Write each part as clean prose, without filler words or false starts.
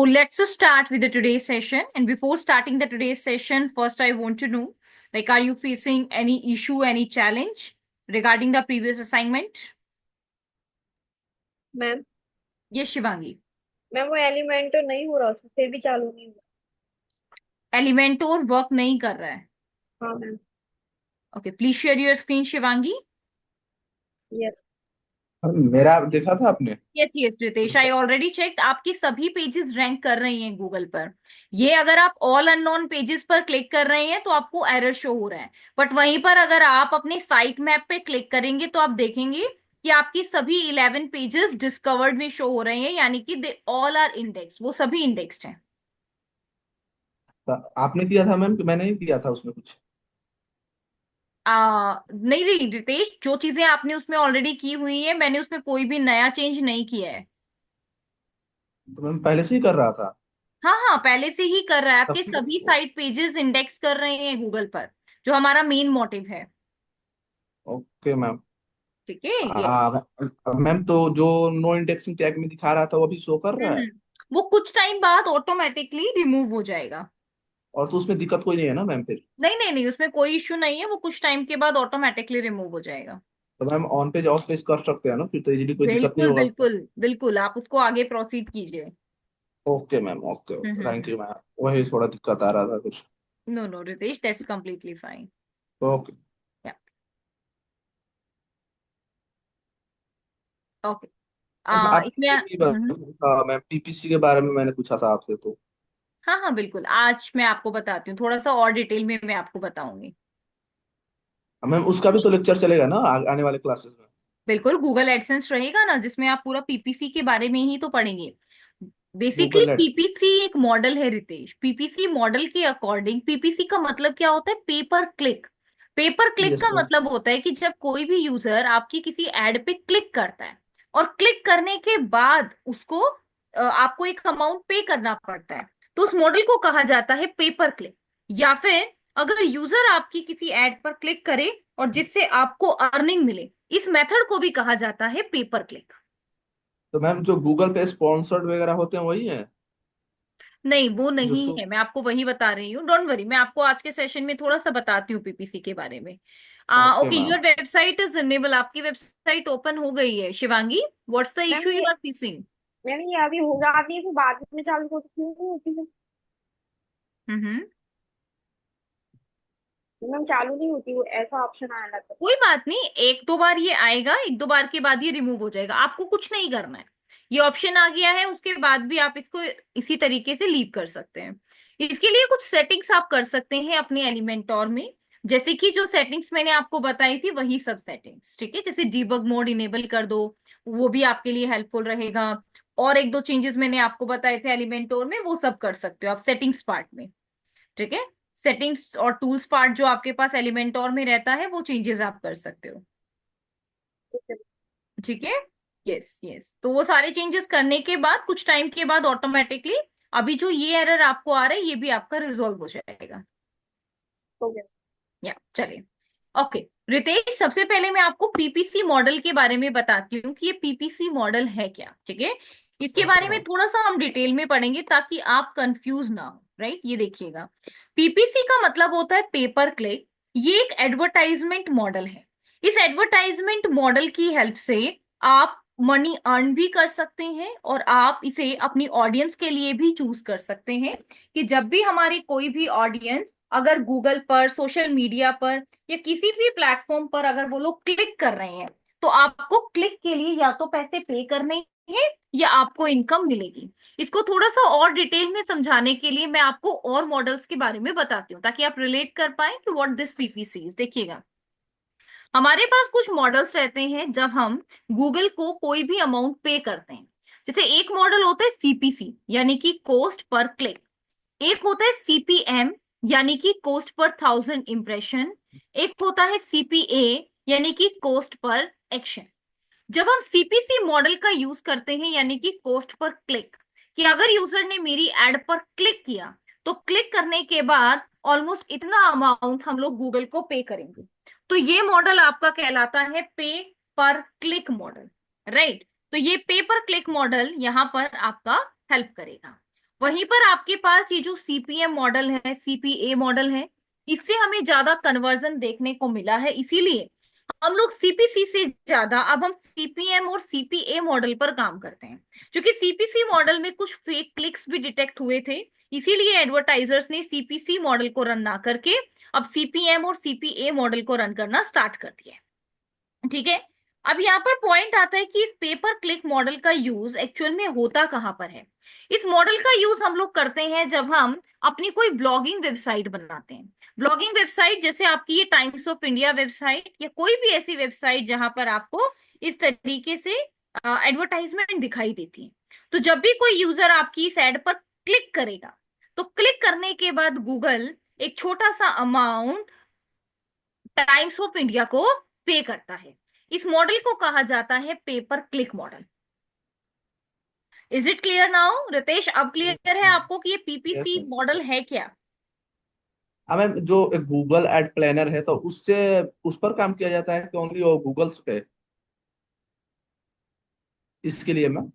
let's just start with the today's session. And before starting the today's session, first I want to know, like, are you facing any issue, any challenge regarding the previous assignment? Ma'am Yes, Shivangi. Ma'am वो element तो नहीं हो रहा उसमें फिर भी चालू नहीं हुआ। Elementor वर्क नहीं कर रहा है. हाँ ma'am. Okay, please share your screen, Shivangi. Yes. मेरा देखा था आपने। Yes yes Ritesh, I already checked. आपकी सभी पेजेस रैंक कर रही हैं गूगल पर. ये अगर आप ऑल अननोन पेजेस पर क्लिक कर रहे हैं तो आपको एरर शो हो रहा है. बट वहीं पर अगर आप अपने साइट मैप पे क्लिक करेंगे तो आप देखेंगे कि आपकी सभी 11 पेजेस डिस्कवर्ड में शो हो रहे हैं, यानी कि दे ऑल आर इंडेक्स्ड, वो सभी इंडेक्स्ड हैं. तो आपने किया था मैम कि मैंने ही किया था उसमें कुछ। नहीं नहीं रितेश, जो चीजें आपने उसमें ऑलरेडी की हुई है, मैंने उसमें कोई भी नया चेंज नहीं किया है. तो मैम पहले से ही कर रहा था। हाँ हाँ, पहले से ही कर रहा है. तब आपके फिर सभी साइट पेजेस इंडेक्स कर रहे हैं गूगल पर, जो हमारा मेन मोटिव है. Okay ma'am. ठीक है ये. मैम तो जो नो इंडेक्सिंग टैग में दिखा रहा था वो अभी शो कर रहा है। वो कुछ टाइम बाद ऑटोमेटिकली रिमूव हो जाएगा. और तो उसमें दिक्कत कोई नहीं है ना मैम फिर। नहीं नहीं नहीं, उसमें कोई इश्यू नहीं है. वो कुछ टाइम के बाद ऑटोमेटिकली रिमूव हो जाएगा. तो ma'am on page of page कर सकते हैं ना, फिर तो इजीली कोई दिक्कत नहीं बिल्कुल होगा उसका। बिल्कुल बिल्कुल, आप उसको आगे प्रोसीड कीजिए. Okay ma'am, okay okay, thank hmm. You ma'am. वही थोड़ा दिक्कत आ रहा था कुछ। No no Ritesh, that's completely fine. Okay. Okay. Ma'am आप इसमें एक ही बात था मैम, पीपीसी के बारे में मैंने पूछा था आपसे तो। हाँ हाँ बिल्कुल, आज मैं आपको बताती हूँ, थोड़ा सा और डिटेल में मैं आपको बताऊंगी. मैम उसका भी तो लेक्चर चलेगा ना आने वाले क्लासेस में। बिल्कुल, गूगल एडसेंस रहेगा ना, जिसमें आप पूरा पीपीसी के बारे में ही तो पढ़ेंगे. Basically Google ads. पीपीसी एक मॉडल है रितेश. पीपीसी मॉडल के अकॉर्डिंग, पीपीसी का मतलब क्या होता है? Pay per click. Pay per click yes का मतलब होता है कि जब कोई भी यूजर आपकी किसी एड पे क्लिक करता है और क्लिक करने के बाद उसको आपको एक अमाउंट पे करना पड़ता है, तो उस मॉडल को कहा जाता है पेपर क्लिक. या फिर अगर यूजर आपकी किसी एड पर क्लिक करे और जिससे आपको अर्निंग मिले, इस मेथड को भी कहा जाता है पेपर क्लिक. तो मैम जो गूगल पे स्पॉन्सर्ड वगैरह होते हैं वही है। नहीं, वो जो नहीं सु है. मैं आपको वही बता रही हूँ, डोंट वरी. मैं आपको आज के सेशन में थोड़ा सा बताती हूँ पीपीसी के बारे में. Okay okay, ma'am. Your website is enable. आपकी वेबसाइट ओपन हो गई है Shivangi. What's the ma'am issue you ये आर फेसिंग? मैम ये अभी हो जाती है फिर बाद में चालू हो तो क्यों नहीं होती है? हम्म. मैम चालू नहीं होती, वो ऐसा ऑप्शन आया था। कोई बात नहीं, एक दो बार ये आएगा, एक दो बार के बाद ये रिमूव हो जाएगा. आपको कुछ नहीं करना है. ये ऑप्शन आ गया है, उसके बाद भी आप इसको इसी तरीके से लीव कर सकते हैं. इसके लिए कुछ सेटिंग्स आप कर सकते हैं अपने एलिमेंटोर में. जैसे कि जो सेटिंग्स मैंने आपको बताई थी वही सब सेटिंग्स. ठीक है, जैसे डीबग मोड इनेबल कर दो, वो भी आपके लिए हेल्पफुल रहेगा. और एक दो चेंजेस मैंने आपको बताए थे एलिमेंटोर में, वो सब कर सकते हो आप सेटिंग्स पार्ट में. ठीक है, सेटिंग्स और टूल्स पार्ट जो आपके पास एलिमेंटोर में रहता है, वो चेंजेस आप कर सकते हो. ठीक है. यस यस, तो वो सारे चेंजेस करने के बाद कुछ टाइम के बाद ऑटोमेटिकली अभी जो ये एरर आपको आ रहा है, ये भी आपका रिजॉल्व हो जाएगा. हो गया। या चलिए. ओके रितेश, सबसे पहले मैं आपको पीपीसी मॉडल के बारे में बताती हूँ कि ये पीपीसी मॉडल है क्या. ठीक है, इसके ओके बारे में मैम। थोड़ा सा हम डिटेल में पढ़ेंगे ताकि आप कंफ्यूज ना हो. राइट, ये देखिएगा. पीपीसी का मतलब होता है पेपर क्लिक. ये एक एडवर्टाइजमेंट मॉडल है. इस एडवर्टाइजमेंट मॉडल की हेल्प से आप मनी अर्न भी कर सकते हैं और आप इसे अपनी ऑडियंस के लिए भी चूज कर सकते हैं. कि जब भी हमारी कोई भी ऑडियंस अगर गूगल पर, सोशल मीडिया पर या किसी भी प्लेटफॉर्म पर अगर वो लोग क्लिक कर रहे हैं, तो आपको क्लिक के लिए या तो पैसे पे करने हैं या आपको इनकम मिलेगी. इसको थोड़ा सा और डिटेल में समझाने के लिए मैं आपको और मॉडल्स के बारे में बताती हूँ ताकि आप रिलेट कर पाए कि व्हाट दिस पीपीसी इज. देखिएगा, हमारे पास कुछ मॉडल्स रहते हैं जब हम गूगल को कोई भी अमाउंट पे करते हैं. जैसे एक मॉडल होता है सीपीसी, यानी कि कॉस्ट पर क्लिक. एक होता है सीपीएम, यानी कि कॉस्ट पर 1000 इंप्रेशन. एक होता है सीपीए, यानी कि कॉस्ट पर एक्शन. जब हम सीपीसी मॉडल का यूज करते हैं, यानी कि कॉस्ट पर क्लिक, कि अगर यूजर ने मेरी एड पर क्लिक किया तो क्लिक करने के बाद ऑलमोस्ट इतना अमाउंट हम लोग गूगल को पे करेंगे. तो ये मॉडल आपका कहलाता है पे पर क्लिक मॉडल. राइट, तो ये पे पर क्लिक मॉडल यहां पर आपका हेल्प करेगा. वहीं पर आपके पास ये जो सीपीएम मॉडल है, सीपीए मॉडल है, इससे हमें ज्यादा कन्वर्जन देखने को मिला है। इसीलिए हम लोग सीपीसी से ज्यादा अब हम सीपीएम और सीपीए मॉडल पर काम करते हैं, क्योंकि सीपीसी मॉडल में कुछ फेक क्लिक्स भी डिटेक्ट हुए थे। इसीलिए एडवर्टाइजर्स ने सीपीसी मॉडल को रन ना करके अब सीपीएम और सीपीए मॉडल को रन करना स्टार्ट कर दिया है। ठीक है। अब यहाँ पर पॉइंट आता है कि इस पेपर क्लिक मॉडल का यूज एक्चुअल में होता कहाँ पर है। इस मॉडल का यूज हम लोग करते हैं जब हम अपनी कोई ब्लॉगिंग वेबसाइट बनाते हैं। ब्लॉगिंग वेबसाइट जैसे आपकी ये टाइम्स ऑफ इंडिया वेबसाइट या कोई भी ऐसी वेबसाइट जहां पर आपको इस तरीके से एडवर्टाइजमेंट दिखाई देती है। तो जब भी कोई यूजर आपकी इस एड पर क्लिक करेगा, तो क्लिक करने के बाद गूगल एक छोटा सा अमाउंट टाइम्स ऑफ इंडिया को पे करता है। इस मॉडल को कहा जाता है pay per click model. Is it clear now Ritesh? अब क्लियर है आपको कि ये यस पीपीसी मैम। मॉडल है क्या? हाँ मैम, जो गूगल एड प्लानर है तो उससे उस पर काम किया जाता है कि ओनली वो गूगल्स पे, इसके लिए मैम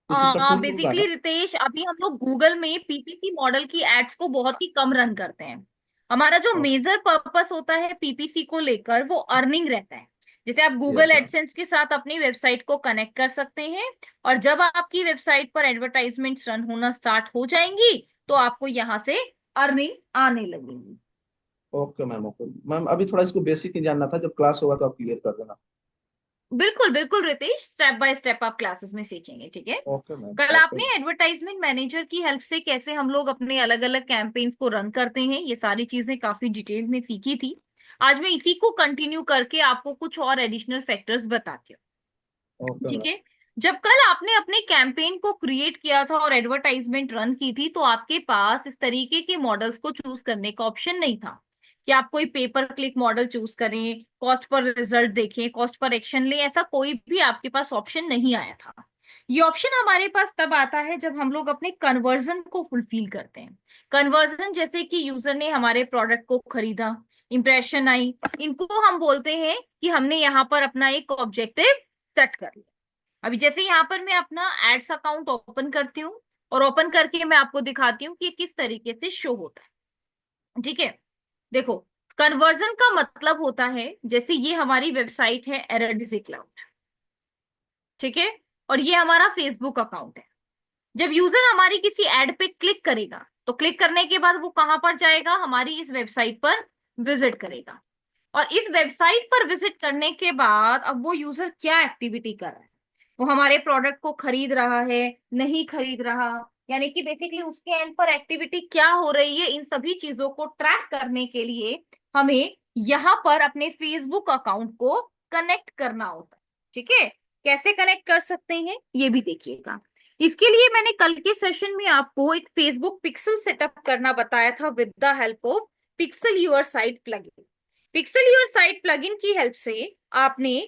कुछ इसका टूल होगा बेसिकली ना? रितेश, अभी हम लोग गूगल में पीपीसी मॉडल की एड्स को बहुत ही कम रन करते हैं। हमारा जो ओके। मेजर पर्पस होता है पीपीसी को लेकर वो अर्निंग रहता है। जैसे आप गूगल यस मैम। एडसेंस के साथ अपनी वेबसाइट को कनेक्ट कर सकते हैं, और जब आपकी वेबसाइट पर एडवर्टाइजमेंट्स रन होना स्टार्ट हो जाएंगी तो आपको यहाँ से अर्निंग आने लगेगी। Okay ma'am. ओके मैम, अभी थोड़ा इसको बेसिक ही जानना था, जब क्लास होगा तो आप क्लियर कर देना। बिल्कुल बिल्कुल रितेश, स्टेप बाय स्टेप आप क्लासेस में सीखेंगे। ठीक है। Okay ma'am. कल ओके आपने मैम। एडवर्टाइजमेंट मैनेजर की हेल्प से कैसे हम लोग अपने अलग अलग कैंपेन्स को रन करते हैं, ये सारी चीजें काफी डिटेल में सीखी थी। आज मैं इसी को कंटिन्यू करके आपको कुछ और एडिशनल फैक्टर्स बताती हूँ। ओके ठीक मैम। है। जब कल आपने अपने कैंपेन को क्रिएट किया था और एडवर्टाइजमेंट रन की थी, तो आपके पास इस तरीके के मॉडल्स को चूज करने का ऑप्शन नहीं था कि आप कोई पेपर क्लिक मॉडल चूज करें, कॉस्ट पर रिजल्ट देखें, कॉस्ट पर एक्शन लें। ऐसा कोई भी आपके पास ऑप्शन नहीं आया था। ये ऑप्शन हमारे पास तब आता है जब हम लोग अपने कन्वर्जन को फुलफिल करते हैं। कन्वर्जन जैसे कि यूजर ने हमारे प्रोडक्ट को खरीदा, इंप्रेशन आई, इनको हम बोलते हैं कि हमने यहाँ पर अपना एक ऑब्जेक्टिव सेट कर लिया। अभी जैसे यहाँ पर मैं अपना एड्स अकाउंट ओपन करती हूँ और ओपन करके मैं आपको दिखाती हूँ कि ये किस तरीके से शो होता है। ठीक है। देखो, कन्वर्जन का मतलब होता है, जैसे ये हमारी वेबसाइट है एररडिजी क्लाउड। ठीक है। और ये हमारा फेसबुक अकाउंट है। जब यूजर हमारी किसी एड पे क्लिक करेगा, तो क्लिक करने के बाद वो कहां पर जाएगा? हमारी इस वेबसाइट पर विजिट करेगा। और इस वेबसाइट पर विजिट करने के बाद अब वो यूजर क्या एक्टिविटी कर रहा है? वो हमारे प्रोडक्ट को खरीद रहा है, नहीं खरीद रहा, यानी कि बेसिकली उसके एंड पर एक्टिविटी क्या हो रही है, इन सभी चीजों को ट्रैक करने के लिए हमें यहाँ पर अपने फेसबुक अकाउंट को कनेक्ट करना होता है। ठीक है। कैसे कनेक्ट कर सकते हैं ये भी देखिएगा। इसके लिए मैंने कल के सेशन में आपको एक फेसबुक पिक्सल सेटअप करना बताया था with the help of pixel your site plugin. Pixel your site plugin की हेल्प से आपने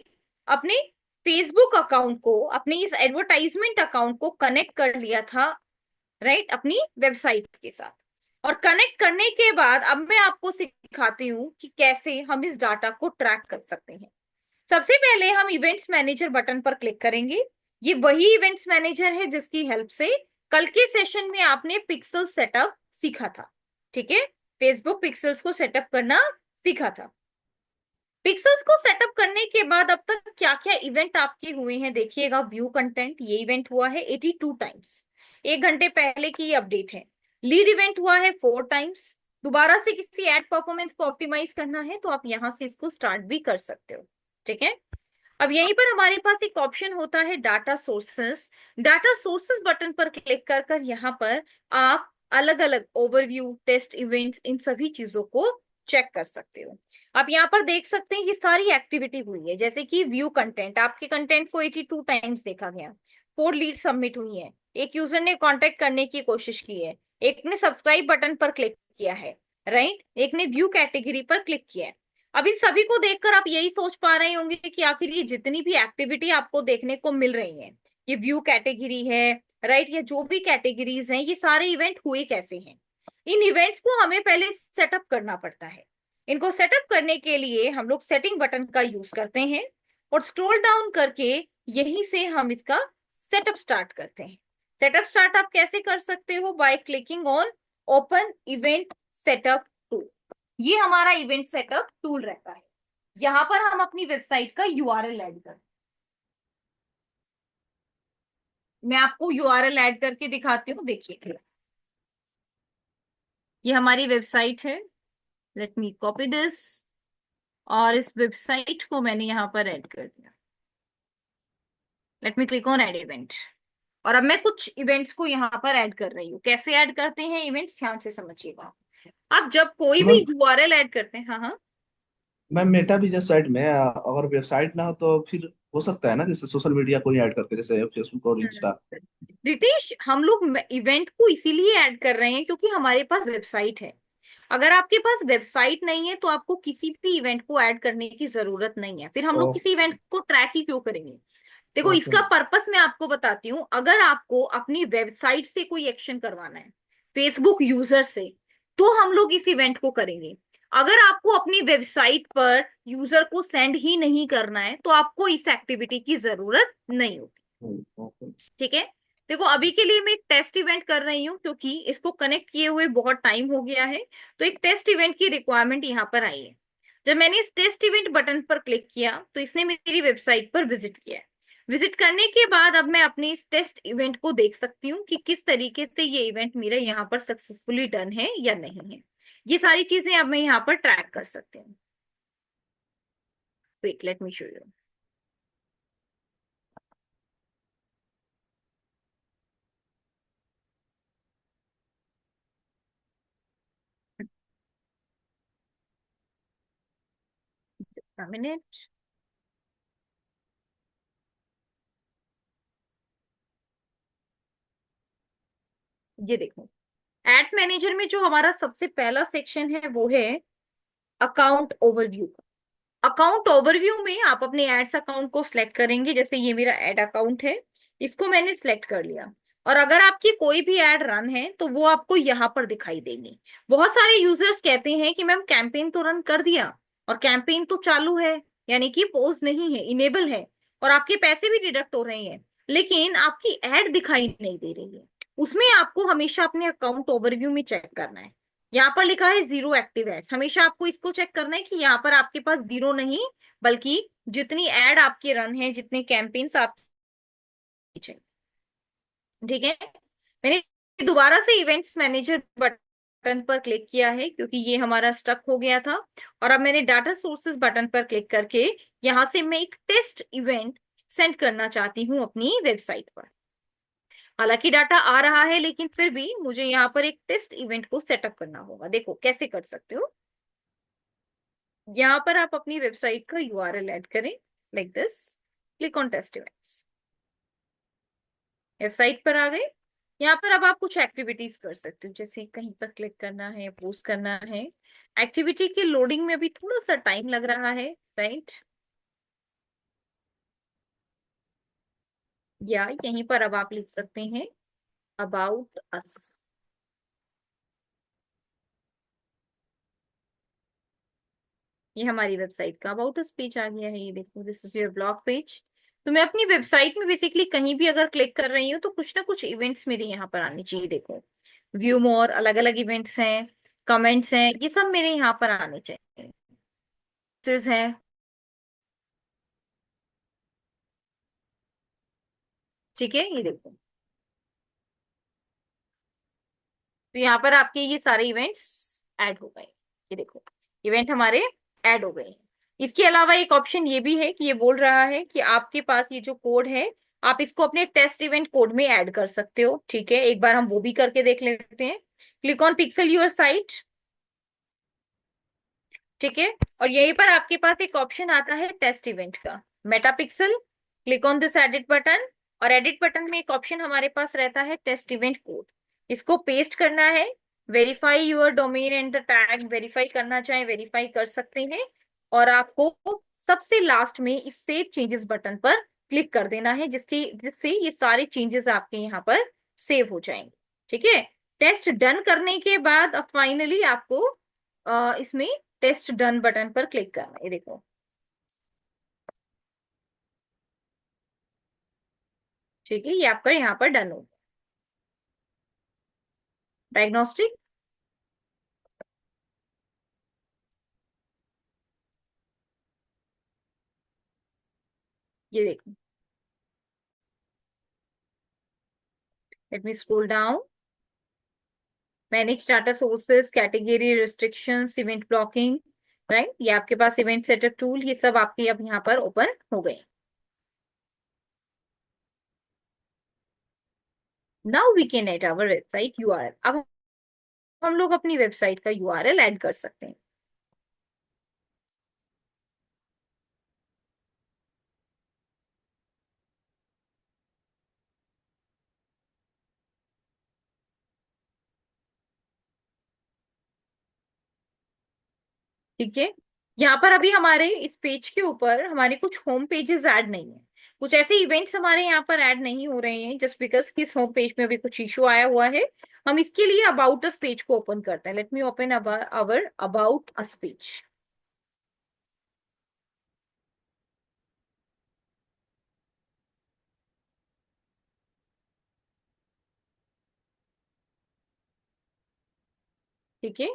अपने फेसबुक अकाउंट को, अपने इस एडवर्टाइजमेंट अकाउंट को कनेक्ट कर लिया था, राइट, अपनी वेबसाइट के साथ। और कनेक्ट करने के बाद अब मैं आपको सिखाती हूँ कि कैसे हम इस डाटा को ट्रैक कर सकते हैं। सबसे पहले हम इवेंट्स मैनेजर बटन पर क्लिक करेंगे। ये वही इवेंट्स मैनेजर है जिसकी हेल्प से कल के सेशन में आपने पिक्सल सेटअप सीखा था। ठीक है। फेसबुक पिक्सल्स को सेटअप करना सीखा था। पिक्सल्स को सेटअप करने के बाद अब तक क्या क्या इवेंट आपके हुए हैं देखिएगा। व्यू कंटेंट, ये इवेंट हुआ है 82 टाइम्स, 1 घंटे पहले की ये अपडेट है। लीड इवेंट हुआ है 4 टाइम्स। दोबारा से किसी एड परफॉर्मेंस को ऑप्टिमाइज करना है तो आप यहां से इसको स्टार्ट भी कर सकते हो। ठीक है। अब यहीं पर हमारे पास एक ऑप्शन होता है data sources. Data sources button पर क्लिक कर कर यहाँ पर आप अलग अलग ओवरव्यू, टेस्ट इवेंट्स, इन सभी चीजों को चेक कर सकते हो। आप यहाँ पर देख सकते हैं ये सारी एक्टिविटी हुई है। जैसे कि व्यू कंटेंट, आपके कंटेंट को 82 टाइम्स देखा गया, 4 लीड सबमिट हुई है, एक यूजर ने कॉन्टेक्ट करने की कोशिश की है, एक ने सब्सक्राइब बटन पर क्लिक किया है, राइट, एक ने व्यू कैटेगरी पर क्लिक किया है। अब इन सभी को देखकर आप यही सोच पा रहे होंगे कि आखिर ये जितनी भी एक्टिविटी आपको देखने को मिल रही है, ये व्यू कैटेगरी है, राइट, या जो भी कैटेगरीज हैं, ये सारे इवेंट हुए कैसे हैं? इन इवेंट्स को हमें पहले सेटअप करना पड़ता है। इनको सेटअप करने के लिए हम लोग सेटिंग बटन का यूज करते हैं, और स्क्रॉल डाउन करके यहीं से हम इसका सेटअप स्टार्ट करते हैं। सेटअप स्टार्ट आप कैसे कर सकते हो? By clicking on open event setup tool. ये हमारा इवेंट सेटअप टूल रहता है। यहां पर हम अपनी वेबसाइट का यूआरएल ऐड करते हैं। मैं आपको यूआरएल ऐड करके दिखाती हूँ, देखिए। ये हमारी वेबसाइट है। लेट मी कॉपी दिस, और इस वेबसाइट को मैंने यहां पर ऐड कर दिया। Late me click on add event, और अब मैं कुछ इवेंट्स को यहाँ पर ऐड कर रही हूँ। कैसे ऐड करते हैं इवेंट्स, ध्यान से समझिएगा। आप जब कोई तो भी यूआरएल ऐड करते हैं, हाँ हाँ। मैम मेटा भी जैसे साइट में अगर वेबसाइट ना हो तो फिर हो सकता है ना, जैसे सोशल मीडिया को ही ऐड करके, जैसे फेसबुक और इंस्टा। रितेश, हम लोग इवेंट को इसीलिए ऐड कर रहे हैं क्योंकि हमारे पास वेबसाइट है। अगर आपके पास वेबसाइट नहीं है तो आपको किसी भी इवेंट को ऐड करने की जरूरत नहीं है। फिर हम लोग किसी ओके। इवेंट को ट्रैक ही क्यों करेंगे? देखो, ओके इसका मैम। पर्पस मैं आपको बताती हूँ। अगर आपको अपनी वेबसाइट से कोई एक्शन करवाना है, फेसबुक यूजर से, तो हम लोग इस इवेंट को करेंगे। अगर आपको अपनी वेबसाइट पर यूजर को सेंड ही नहीं करना है तो आपको इस एक्टिविटी की जरूरत नहीं होगी। ओके। ठीक है। देखो, अभी के लिए मैं एक टेस्ट इवेंट कर रही हूँ क्योंकि इसको कनेक्ट किए हुए बहुत टाइम हो गया है। तो एक टेस्ट इवेंट की रिक्वायरमेंट यहाँ पर आई है। जब मैंने इस टेस्ट इवेंट बटन पर क्लिक किया तो इसने मेरी वेबसाइट पर विजिट किया है। विजिट करने के बाद अब मैं अपने इस टेस्ट इवेंट को देख सकती हूँ कि किस तरीके से ये इवेंट मेरा यहाँ पर सक्सेसफुली डन है या नहीं है। ये सारी चीजें अब मैं यहाँ पर ट्रैक कर सकती हूँ। Wait, let me show you. Minute. ये देखो, एड्स मैनेजर में जो हमारा सबसे पहला सेक्शन है वो है अकाउंट ओवरव्यू का। अकाउंट ओवरव्यू में आप अपने एड्स अकाउंट को सिलेक्ट करेंगे। जैसे ये मेरा एड अकाउंट है, इसको मैंने सिलेक्ट कर लिया। और अगर आपकी कोई भी एड रन है तो वो आपको यहाँ पर दिखाई देगी। बहुत सारे यूजर्स कहते हैं कि मैम कैंपेन तो रन कर दिया और कैंपेन तो चालू है, यानी कि पॉज नहीं है, इनेबल है, और आपके पैसे भी डिडक्ट हो रहे हैं, लेकिन आपकी एड दिखाई नहीं दे रही है। उसमें आपको हमेशा अपने अकाउंट ओवरव्यू में चेक करना है। यहाँ पर लिखा है जीरो एक्टिव एड्स, हमेशा आपको इसको चेक करना है कि यहाँ पर आपके पास जीरो नहीं, बल्कि जितनी एड आपके रन है, जितने कैंपेन्स आपके चाहिए। ठीक है। मैंने दोबारा से इवेंट्स मैनेजर बटन पर क्लिक किया है क्योंकि ये हमारा स्टक हो गया था। और अब मैंने डाटा सोर्सेज बटन पर क्लिक करके यहां से मैं एक टेस्ट इवेंट सेंड करना चाहती हूँ अपनी वेबसाइट पर। हालांकि डाटा आ रहा है, लेकिन फिर भी मुझे यहाँ पर एक टेस्ट इवेंट को सेटअप करना होगा। देखो कैसे कर सकते हो। यहाँ पर आप अपनी वेबसाइट का यूआरएल ऐड करें, like this. Click on test events. Website पर आ गए। यहाँ पर अब आप कुछ एक्टिविटीज कर सकते हो, जैसे कहीं पर क्लिक करना है, पोस्ट करना है। एक्टिविटी के लोडिंग में अभी थोड़ा सा टाइम लग रहा है, राइट। या यहीं पर अब आप लिख सकते हैं अबाउट अस। ये हमारी वेबसाइट का अबाउट अस पेज आ गया है। ये देखो, this is your blog page. तो मैं अपनी वेबसाइट में बेसिकली कहीं भी अगर क्लिक कर रही हूँ तो कुछ ना कुछ इवेंट्स मेरे यहाँ पर आने चाहिए। देखो, व्यू मोर, अलग अलग इवेंट्स हैं, कमेंट्स हैं, ये सब मेरे यहाँ पर आने चाहिए। है, ठीक है। ये देखो, तो यहाँ पर आपके ये सारे इवेंट्स ऐड हो गए। ये देखो, इवेंट हमारे ऐड हो गए। इसके अलावा एक ऑप्शन ये भी है कि ये बोल रहा है कि आपके पास ये जो कोड है, आप इसको अपने टेस्ट इवेंट कोड में ऐड कर सकते हो। ठीक है, एक बार हम वो भी करके देख लेते हैं। Click on pixel your site. ठीक है। और यहीं पर आपके पास एक ऑप्शन आता है टेस्ट इवेंट का, Meta pixel. Click on this edit button. और एडिट बटन में एक ऑप्शन हमारे पास रहता है टेस्ट इवेंट कोड। इसको पेस्ट करना है। Verify your domain and the tag, verify करना चाहे वेरीफाई कर सकते हैं। और आपको सबसे लास्ट में इस सेव चेंजेस बटन पर क्लिक कर देना है, जिससे ये सारे चेंजेस आपके यहाँ पर सेव हो जाएंगे। ठीक है। टेस्ट डन करने के बाद अब फाइनली आपको इसमें टेस्ट डन बटन पर क्लिक करना है। ये देखो, ठीक है, ये आपका यहाँ पर डन हो गया। डायग्नोस्टिक, ये देखो, let me scroll down, manage data sources, category restrictions, event blocking, right, ये आपके पास इवेंट सेटअप टूल, ये सब आपके अब यहाँ पर ओपन हो गए। Now we can add our website URL. अब हम लोग अपनी वेबसाइट का यूआरएल ऐड कर सकते हैं। ठीक है, यहाँ पर अभी हमारे इस पेज के ऊपर हमारे कुछ होम पेजेस ऐड नहीं है, कुछ ऐसे इवेंट्स हमारे यहाँ पर ऐड नहीं हो रहे हैं, जस्ट बिकॉज कि इस होम पेज में अभी कुछ इशू आया हुआ है। हम इसके लिए अबाउट अस पेज को ओपन करते हैं। Let me open our about us page. ठीक है,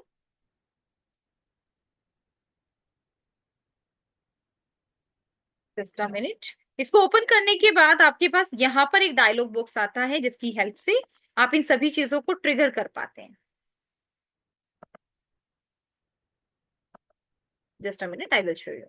जस्ट अ मिनट। इसको ओपन करने के बाद आपके पास यहाँ पर एक डायलॉग बॉक्स आता है, जिसकी हेल्प से आप इन सभी चीजों को ट्रिगर कर पाते हैं। Just a minute, I will show you.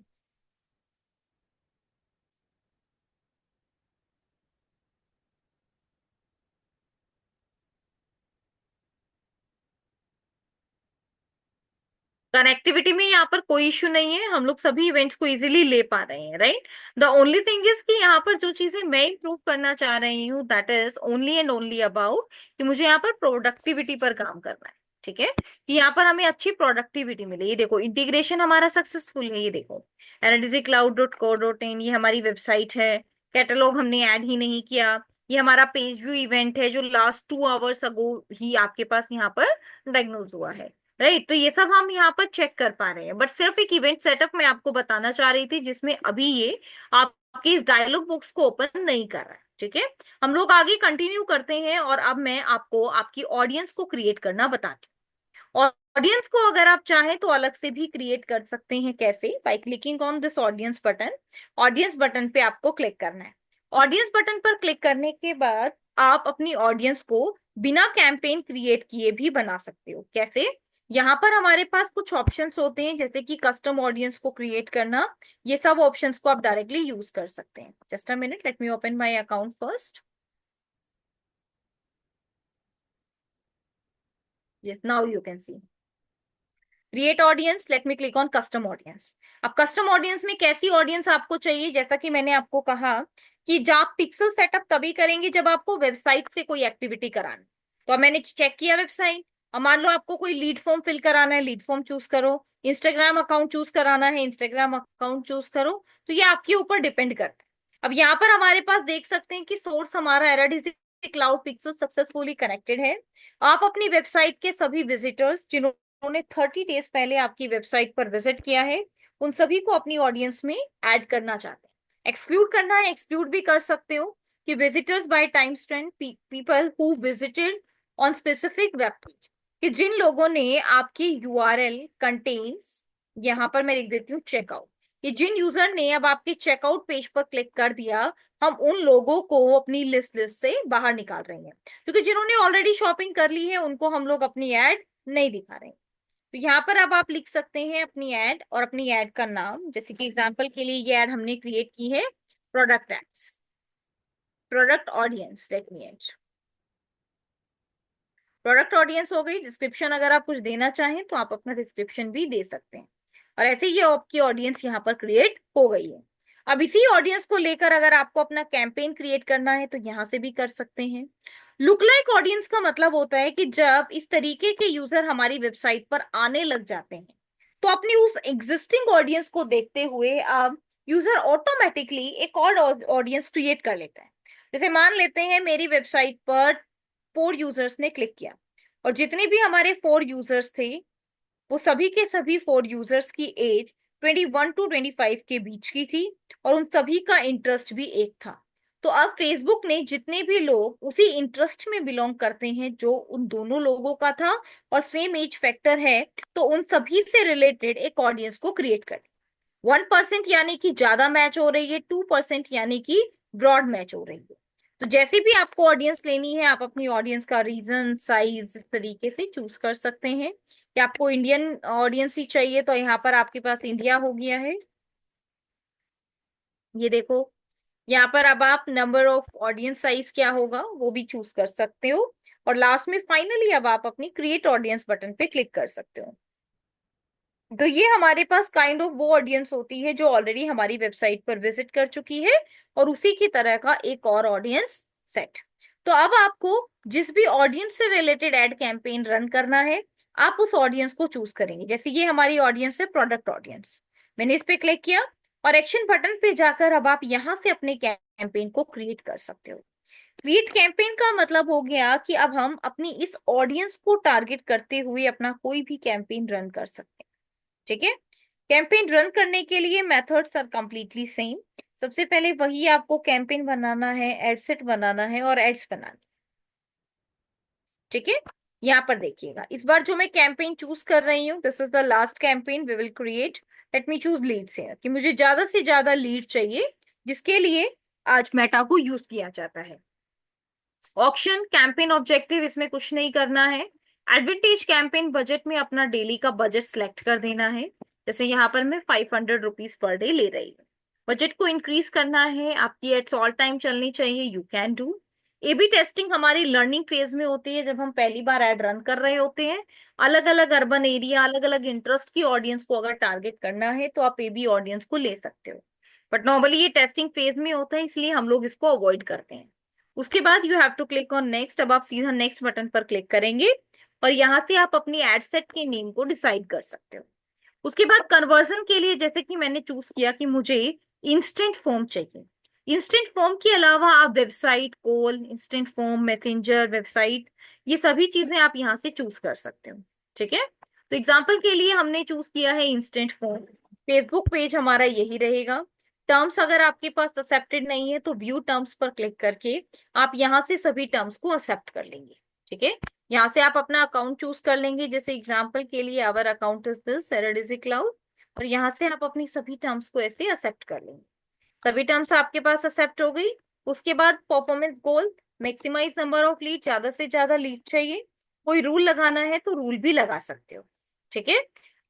Connectivity में यहाँ पर कोई इश्यू नहीं है, हम लोग सभी इवेंट्स को इजीली ले पा रहे हैं, right. The only thing is कि यहाँ पर जो चीजें मैं इंप्रूव करना चाह रही हूँ, that is only and only about कि मुझे यहाँ पर प्रोडक्टिविटी पर काम करना है। ठीक है, कि यहाँ पर हमें अच्छी प्रोडक्टिविटी मिले। ये देखो, इंटीग्रेशन हमारा सक्सेसफुल है। ये देखो, energycloud.co.in, ये हमारी वेबसाइट है। कैटलॉग हमने ऐड ही नहीं किया। ये हमारा पेज व्यू इवेंट है, जो लास्ट 2 आवर्स अगो ही आपके पास यहाँ पर डायग्नोज हुआ है, राइट। तो ये सब हम यहाँ पर चेक कर पा रहे हैं, बट सिर्फ एक इवेंट सेटअप मैं आपको बताना चाह रही थी, जिसमें अभी ये आपके इस डायलॉग बॉक्स को ओपन नहीं कर रहा है। ठीक है, हम लोग आगे कंटिन्यू करते हैं, और अब मैं आपको आपकी ऑडियंस को क्रिएट करना बताती हूँ। और ऑडियंस को अगर आप चाहें तो अलग से भी क्रिएट कर सकते हैं। कैसे? By clicking on this audience button. Audience button पे आपको क्लिक करना है। ऑडियंस बटन पर क्लिक करने के बाद आप अपनी ऑडियंस को बिना कैंपेन क्रिएट किए भी बना सकते हो। कैसे? यहाँ पर हमारे पास कुछ ऑप्शंस होते हैं, जैसे कि कस्टम ऑडियंस को क्रिएट करना। ये सब ऑप्शंस को आप डायरेक्टली यूज कर सकते हैं। Just a minute, let me open my account first. Yes, now you can see create audience. Let me click on custom audience. अब कस्टम ऑडियंस में कैसी ऑडियंस आपको चाहिए? जैसा कि मैंने आपको कहा कि जब आप पिक्सल सेटअप तभी करेंगे जब आपको वेबसाइट से कोई एक्टिविटी कराना। तो अब मैंने चेक किया वेबसाइट। अब मान लो आपको कोई लीड फॉर्म फिल कराना है, लीड फॉर्म चूज करो। इंस्टाग्राम अकाउंट चूज कराना है, इंस्टाग्राम अकाउंट चूज करो। तो ये आपके ऊपर डिपेंड करता है। अब यहाँ पर हमारे पास देख सकते हैं कि सोर्स हमारा एराडीसी क्लाउड पिक्सल सक्सेसफुली कनेक्टेड है। आप अपनी वेबसाइट के सभी विजिटर्स जिन्होंने 30 डेज पहले आपकी वेबसाइट पर विजिट किया है, उन सभी को अपनी ऑडियंस में ऐड करना चाहते हैं। एक्सक्लूड करना है, एक्सक्लूड भी कर सकते हो कि visitors by time spent, people who visited on specific web page, कि जिन लोगों ने आपकी यूआरएल कंटेन्स, यहाँ पर मैं लिख देती हूँ चेकआउट, कि जिन यूजर ने अब आपके चेकआउट पेज पर क्लिक कर दिया, हम उन लोगों को अपनी लिस्ट से बाहर निकाल रहे हैं, क्योंकि जिन्होंने ऑलरेडी शॉपिंग कर ली है उनको हम लोग अपनी एड नहीं दिखा रहे हैं। तो यहाँ पर अब आप लिख सकते हैं अपनी एड और अपनी एड का नाम। जैसे कि एग्जांपल के लिए ये एड हमने क्रिएट की है, product ads, product audience. Let me add product audience हो गई। डिस्क्रिप्शन अगर आप कुछ देना चाहें तो आप अपना डिस्क्रिप्शन भी दे सकते हैं। और ऐसे ही ये आपकी ऑडियंस यहाँ पर क्रिएट हो गई है। अब इसी ऑडियंस को लेकर अगर आपको अपना कैंपेन क्रिएट करना है तो यहाँ से भी कर सकते हैं। लुक लाइक ऑडियंस का मतलब होता है कि जब इस तरीके के यूजर हमारी वेबसाइट पर आने लग जाते हैं, तो अपनी उस एग्जिस्टिंग ऑडियंस को देखते हुए अब यूजर ऑटोमेटिकली एक और ऑडियंस क्रिएट कर लेता है। जैसे मान लेते हैं मेरी वेबसाइट पर 4 यूजर्स ने क्लिक किया, और जितने भी हमारे 4 यूजर्स थे, वो सभी के सभी 4 यूजर्स की एज 21 to 25 के बीच की थी, और उन सभी का इंटरेस्ट भी एक था। तो अब फेसबुक ने जितने भी लोग उसी इंटरेस्ट में बिलोंग करते हैं जो उन दोनों लोगों का था और सेम एज फैक्टर है, तो उन सभी से रिलेटेड एक ऑडियंस को क्रिएट कर 1% यानी कि ज्यादा मैच हो रही है, 2% यानी कि ब्रॉड मैच हो रही है। तो जैसे भी आपको ऑडियंस लेनी है, आप अपनी ऑडियंस का रीजन साइज इस तरीके से चूज कर सकते हैं कि आपको इंडियन ऑडियंस ही चाहिए, तो यहाँ पर आपके पास इंडिया हो गया है। ये देखो, यहाँ पर अब आप नंबर ऑफ ऑडियंस साइज क्या होगा वो भी चूज कर सकते हो, और लास्ट में फाइनली अब आप अपनी क्रिएट ऑडियंस बटन पे क्लिक कर सकते हो। तो ये हमारे पास काइंड ऑफ वो ऑडियंस होती है जो ऑलरेडी हमारी वेबसाइट पर विजिट कर चुकी है, और उसी की तरह का एक और ऑडियंस सेट। तो अब आपको जिस भी ऑडियंस से रिलेटेड एड कैंपेन रन करना है, आप उस ऑडियंस को चूज करेंगे। जैसे ये हमारी ऑडियंस है प्रोडक्ट ऑडियंस, मैंने इस पे क्लिक किया और एक्शन बटन पे जाकर अब आप यहां से अपने कैंपेन को क्रिएट कर सकते हो। क्रिएट कैंपेन का मतलब हो गया कि अब हम अपनी इस ऑडियंस को टारगेट करते हुए अपना कोई भी कैंपेन रन कर सकते हैं। ठीक है, कैंपेन रन करने के लिए मेथड्स आर कंप्लीटली सेम। सबसे पहले वही आपको कैंपेन बनाना है, एड सेट बनाना है और एड्स बनाना है। ठीक है, यहाँ पर देखिएगा, इस बार जो मैं कैंपेन चूज कर रही हूँ, this is the last campaign we will create. Let me choose leads है कि मुझे ज्यादा से ज्यादा लीड चाहिए, जिसके लिए आज मेटा को यूज किया जाता है। ऑक्शन कैंपेन ऑब्जेक्टिव, इसमें कुछ नहीं करना है। एडवांटेज कैंपेन बजट में अपना डेली का बजट सिलेक्ट कर देना है। जैसे यहाँ पर मैं 500 रुपीज पर डे ले रही हूँ। बजट को इंक्रीज करना है, आपकी एड्स ऑल टाइम चलनी चाहिए, you can do. AB testing हमारी लर्निंग फेज में होती है, जब हम पहली बार एड रन कर रहे होते हैं। अलग अलग अर्बन एरिया, अलग अलग इंटरेस्ट की ऑडियंस को अगर टारगेट करना है तो आप एबी ऑडियंस को ले सकते हो, बट नॉर्मली ये टेस्टिंग फेज में होता है, इसलिए हम लोग इसको अवॉइड करते हैं। उसके बाद you have to click on next. अब आप सीधा नेक्स्ट बटन पर क्लिक करेंगे और यहां से आप अपनी एड सेट के नेम को डिसाइड कर सकते हो। उसके बाद कन्वर्जन के लिए, जैसे कि मैंने चूज किया कि मुझे इंस्टेंट फॉर्म चाहिए, इंस्टेंट फॉर्म के अलावा आप website, call, instant form, messenger, website, ये सभी चीजें आप यहाँ से चूज कर सकते हो। ठीक है, तो एग्जाम्पल के लिए हमने चूज किया है इंस्टेंट फॉर्म। फेसबुक पेज हमारा यही रहेगा। टर्म्स अगर आपके पास एक्सेप्टेड नहीं है तो व्यू टर्म्स पर क्लिक करके आप यहाँ से सभी टर्म्स को एक्सेप्ट कर लेंगे। ठीक है, यहाँ से आप अपना अकाउंट चूज कर लेंगे। जैसे एग्जाम्पल के लिए आवर अकाउंट इज दिस सेरेडिजी क्लाउड, और यहाँ से आप अपनी सभी टर्म्स को ऐसे एक्सेप्ट कर लेंगे। सभी टर्म्स आपके पास एक्सेप्ट हो गई। उसके बाद performance goal, maximise number of lead, ज्यादा से ज्यादा लीड चाहिए। कोई रूल लगाना है तो रूल भी लगा सकते हो। ठीक है,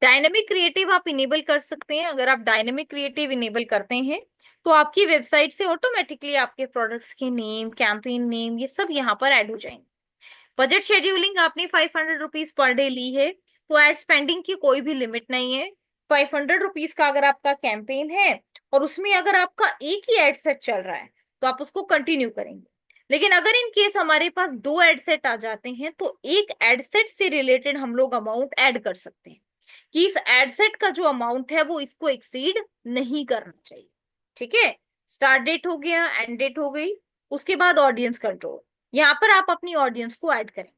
डायनेमिक क्रिएटिव आप इनेबल कर सकते हैं। अगर आप डायनेमिक क्रिएटिव इनेबल करते हैं तो आपकी वेबसाइट से ऑटोमेटिकली आपके प्रोडक्ट्स के नेम, कैंपेन नेम, ये सब यहाँ पर ऐड हो जाएंगे। बजट शेड्यूलिंग, आपने 500 रुपीज पर डे ली है तो एड स्पेंडिंग की कोई भी लिमिट नहीं है। 500 रुपीज का अगर आपका कैंपेन है और उसमें अगर आपका एक ही एड सेट चल रहा है तो आप उसको कंटिन्यू करेंगे। लेकिन अगर इन केस हमारे पास दो एड सेट आ जाते हैं तो एक एड सेट से रिलेटेड हम लोग अमाउंट ऐड कर सकते हैं कि इस एड सेट का जो अमाउंट है वो इसको एक्सीड नहीं करना चाहिए। ठीक है, स्टार्ट डेट हो गया, एंड डेट हो गई। उसके बाद ऑडियंस कंट्रोल, यहाँ पर आप अपनी ऑडियंस को ऐड करें।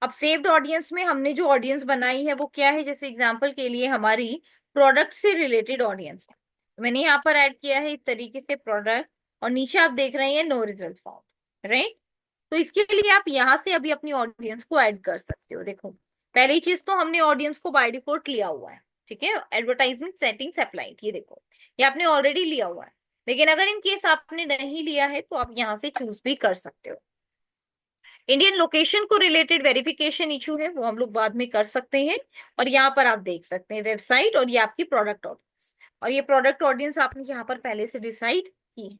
अब सेव्ड ऑडियंस में हमने जो ऑडियंस बनाई है वो क्या है, जैसे एग्जांपल के लिए हमारी प्रोडक्ट से रिलेटेड ऑडियंस है, तो मैंने यहाँ पर ऐड किया है इस तरीके से प्रोडक्ट, और नीचे आप देख रहे हैं नो रिजल्ट फाउंड, राइट। तो इसके लिए आप यहाँ से अभी अपनी ऑडियंस को ऐड कर सकते हो। देखो, पहली चीज तो हमने ऑडियंस को बाय डिफॉल्ट लिया हुआ है। ठीक है, एडवर्टाइजमेंट सेटिंग्स अप्लाइड, ये देखो, ये आपने ऑलरेडी लिया हुआ है। लेकिन अगर इन केस आपने नहीं लिया है तो आप यहाँ से चूज भी कर सकते हो। इंडियन लोकेशन को रिलेटेड वेरिफिकेशन इशू है वो हम लोग बाद में कर सकते हैं। और यहाँ पर आप देख सकते हैं वेबसाइट, और ये आपकी प्रोडक्ट ऑडियंस, और ये प्रोडक्ट ऑडियंस आपने यहाँ पर पहले से डिसाइड की है।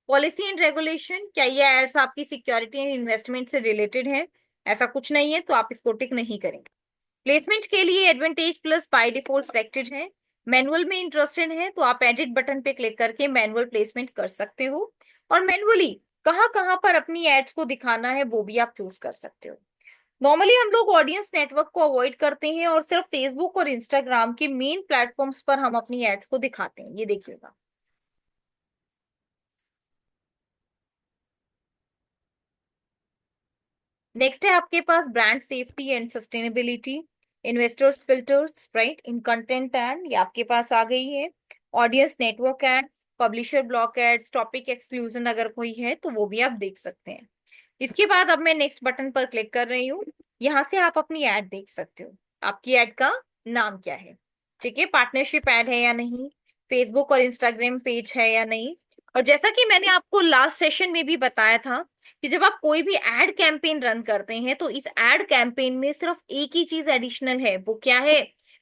पॉलिसी एंड रेगुलेशन, क्या ये एड्स आपकी सिक्योरिटी एंड इन्वेस्टमेंट से रिलेटेड है? ऐसा कुछ नहीं है तो आप इसको टिक नहीं करेंगे। प्लेसमेंट के लिए advantage plus by default selected है। मैनुअल में इंटरेस्टेड है तो आप एडिट बटन पे क्लिक करके मैनुअल प्लेसमेंट कर सकते हो, और मैनुअली कहाँ कहाँ पर अपनी एड्स को दिखाना है वो भी आप चूज कर सकते हो। नॉर्मली हम लोग ऑडियंस नेटवर्क को अवॉइड करते हैं और सिर्फ फेसबुक और इंस्टाग्राम के मेन प्लेटफॉर्म्स पर हम अपनी एड्स को दिखाते हैं, ये देखिएगा। नेक्स्ट है आपके पास brand safety and sustainability, investors filters, right, in content and, ये आपके पास आ गई है। Audience network ads, publisher block ads, topic exclusion अगर कोई है तो वो भी आप देख सकते हैं। इसके बाद अब मैं नेक्स्ट बटन पर क्लिक कर रही हूँ। यहाँ से आप अपनी एड देख सकते हो, आपकी एड का नाम क्या है। ठीक है, पार्टनरशिप एड है या नहीं, फेसबुक और इंस्टाग्राम पेज है या नहीं। और जैसा कि मैंने आपको लास्ट सेशन में भी बताया था कि जब आप कोई भी एड कैंपेन रन करते हैं तो इस एड कैंपेन में सिर्फ एक ही चीज एडिशनल है, वो क्या है,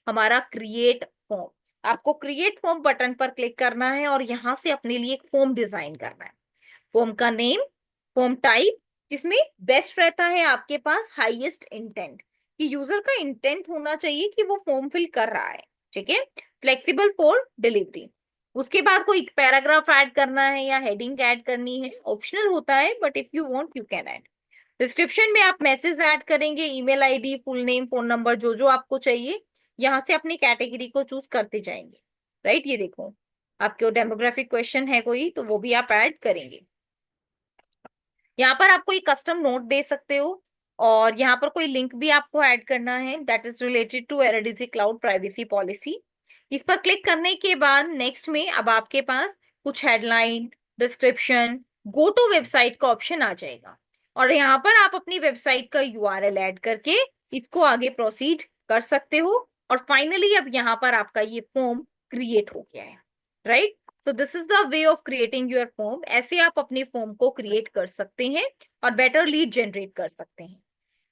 हमारा क्रिएट फॉर्म। आपको क्रिएट फॉर्म बटन पर क्लिक करना है और यहां से अपने लिए एक फॉर्म डिजाइन करना है। फॉर्म का नेम, फॉर्म टाइप, जिसमें बेस्ट रहता है आपके पास हाईएस्ट इंटेंट, कि यूजर का इंटेंट होना चाहिए कि वो फॉर्म फिल कर रहा है। ठीक है, फ्लेक्सिबल फॉर डिलीवरी। उसके बाद कोई पैराग्राफ ऐड करना है या हेडिंग ऐड करनी है, ऑप्शनल होता है, but if you want you can add. Description में आप मैसेज ऐड करेंगे, email ID, full name, phone number, जो जो आपको चाहिए। यहाँ से अपनी कैटेगरी को चूज करते जाएंगे। राइट, ये देखो आपके डेमोग्राफिक क्वेश्चन है कोई तो वो भी आप ऐड करेंगे। यहाँ पर आप कोई कस्टम नोट दे सकते हो, और यहाँ पर कोई लिंक भी आपको ऐड करना है दैट इज रिलेटेड टू एरडीजी क्लाउड प्राइवेसी पॉलिसी। इस पर क्लिक करने के बाद नेक्स्ट में अब आपके पास कुछ headline, description, go to website का ऑप्शन आ जाएगा, और यहाँ पर आप अपनी वेबसाइट का यूआरएल ऐड करके इसको आगे प्रोसीड कर सकते हो। और फाइनली अब यहाँ पर आपका ये फॉर्म क्रिएट हो गया है। राइट, तो this is the way of creating your form. ऐसे आप अपने फॉर्म को क्रिएट कर सकते हैं और बेटर लीड जनरेट कर सकते हैं।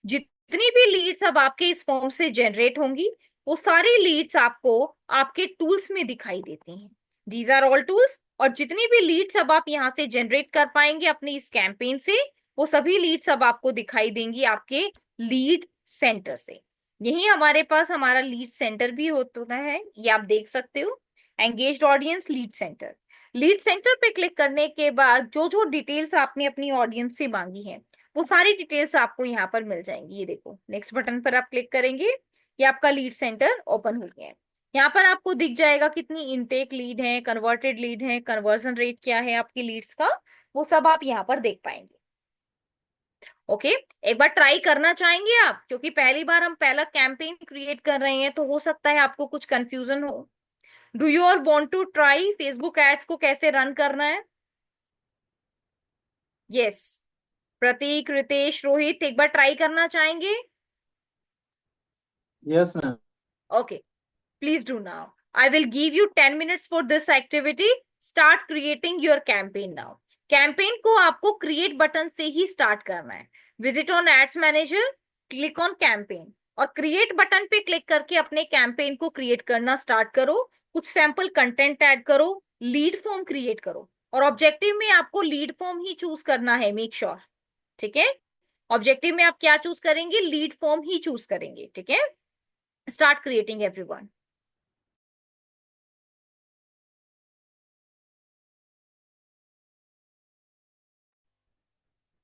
जितनी भी लीड्स अब आपके इस फॉर्म से जनरेट होंगी, वो सारी लीड्स आपको आपके टूल्स में दिखाई देती हैं। These are all tools. और जितनी भी लीड्स अब आप यहाँ से जनरेट कर पाएंगे अपने इस कैंपेन से, वो सभी लीड्स अब आपको दिखाई देंगी आपके लीड सेंटर से। यही हमारे पास हमारा लीड सेंटर भी होता है, ये आप देख सकते हो, engaged audience lead centre. Lead centre पे क्लिक करने के बाद जो जो डिटेल्स आपने अपनी ऑडियंस से मांगी है, वो सारी डिटेल्स आपको यहाँ पर मिल जाएंगी। ये देखो, नेक्स्ट बटन पर आप क्लिक करेंगे, ये आपका लीड सेंटर ओपन हो गया है। यहाँ पर आपको दिख जाएगा कितनी इनटेक लीड है, कन्वर्टेड लीड है, कन्वर्जन रेट क्या है आपकी लीड्स का, वो सब आप यहाँ पर देख पाएंगे। ओके, एक बार ट्राई करना चाहेंगे आप, क्योंकि पहली बार हम पहला कैंपेन क्रिएट कर रहे हैं तो हो सकता है आपको कुछ कंफ्यूजन हो। Do you all want to try Facebook ads को कैसे रन करना है? यस, प्रतीक, रितेश, रोहित, एक बार ट्राई करना चाहेंगे? Yes ma'am. Okay, please do now. I will give you 10 minutes for this activity. Start creating your campaign now. Campaign को आपको create button से ही स्टार्ट करना है। Visit on ads manager, click on campaign, और create button पे click करके अपने कैंपेन को क्रिएट करना स्टार्ट करो। कुछ सैंपल कंटेंट ऐड करो, लीड फॉर्म क्रिएट करो, और ऑब्जेक्टिव में आपको लीड फॉर्म ही चूज करना है, मेक श्योर। ठीक है, ऑब्जेक्टिव में आप क्या चूज करेंगे? लीड फॉर्म ही चूज करेंगे। ठीक है, स्टार्ट क्रिएटिंग एवरीवन।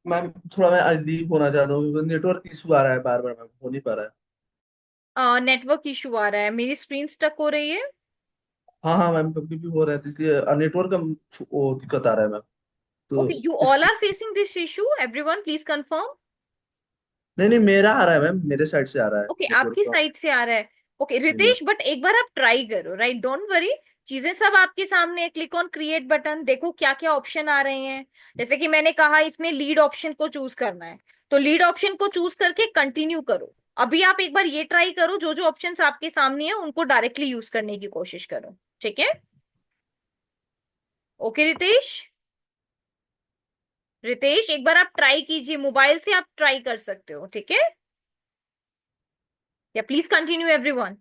मैम थोड़ा मैं आज लीव होना चाहता हूँ क्योंकि नेटवर्क इशू आ रहा है, बार बार मैम हो नहीं पा रहा है। नेटवर्क इशू आ रहा है, मेरी स्क्रीन स्टक हो रही है। हाँ हाँ मैम, कभी भी हो रहा है तो इसलिए नेटवर्क का वो दिक्कत आ रहा है मैम। ओके, तो you all are facing this issue, everyone please confirm. नहीं नहीं, मेरा आ रहा है मैम, मेरे साइड से आ रहा है ओके, नेटवर्क आपकी का। साइड से आ रहा है। ओके जी मैम। रितेश, बट एक बार आप ट्राई करो, राइट, डोंट वरी। चीजें सब आपके सामने है, क्लिक ऑन क्रिएट बटन, देखो क्या क्या ऑप्शन आ रहे हैं। जैसे कि मैंने कहा इसमें लीड ऑप्शन को चूज करना है, तो लीड ऑप्शन को चूज करके कंटिन्यू करो। अभी आप एक बार ये ट्राई करो, जो जो ऑप्शंस आपके सामने है उनको डायरेक्टली यूज करने की कोशिश करो। ठीक है, ओके रितेश। रितेश, एक बार आप ट्राई कीजिए, मोबाइल से आप ट्राई कर सकते हो। ठीक है, या please continue everyone.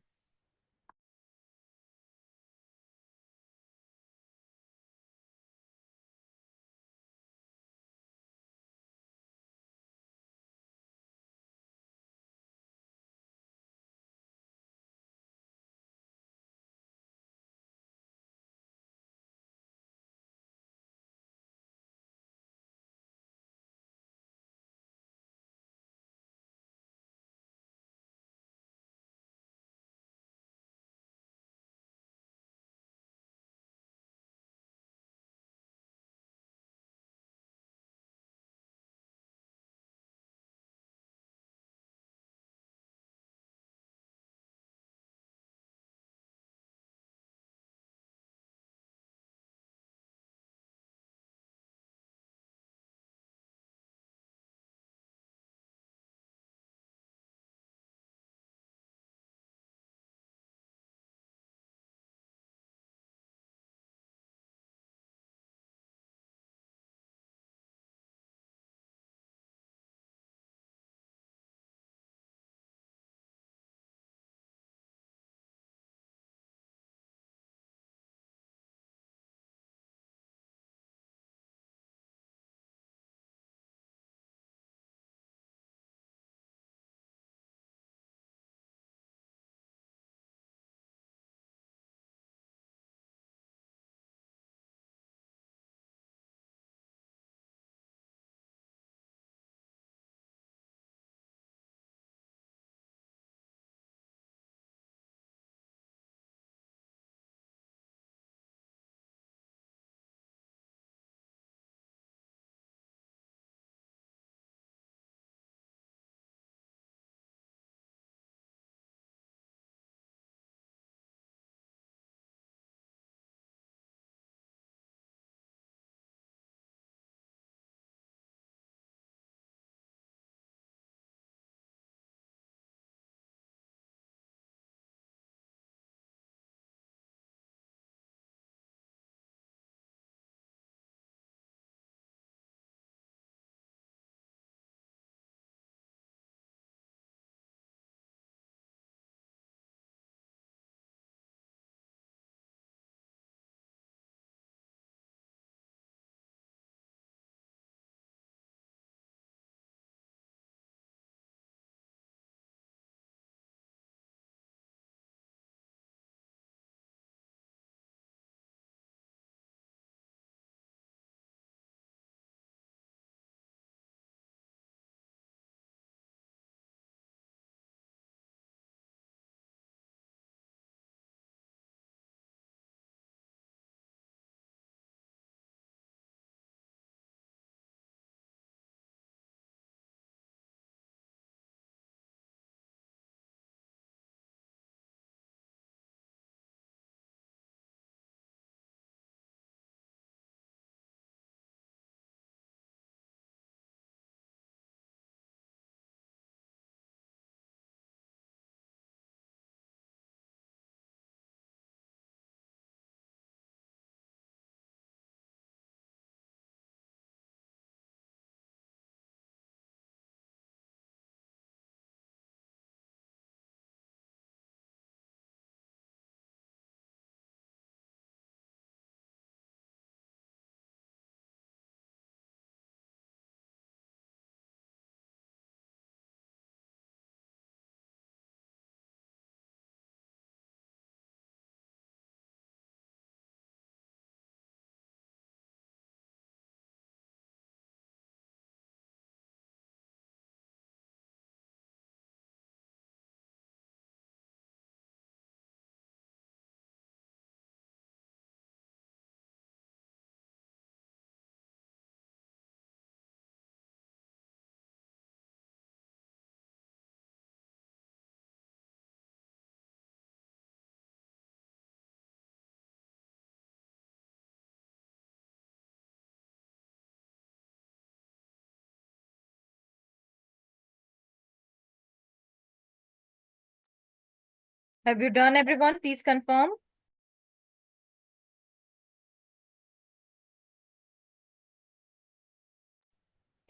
Have you done, everyone? Please confirm.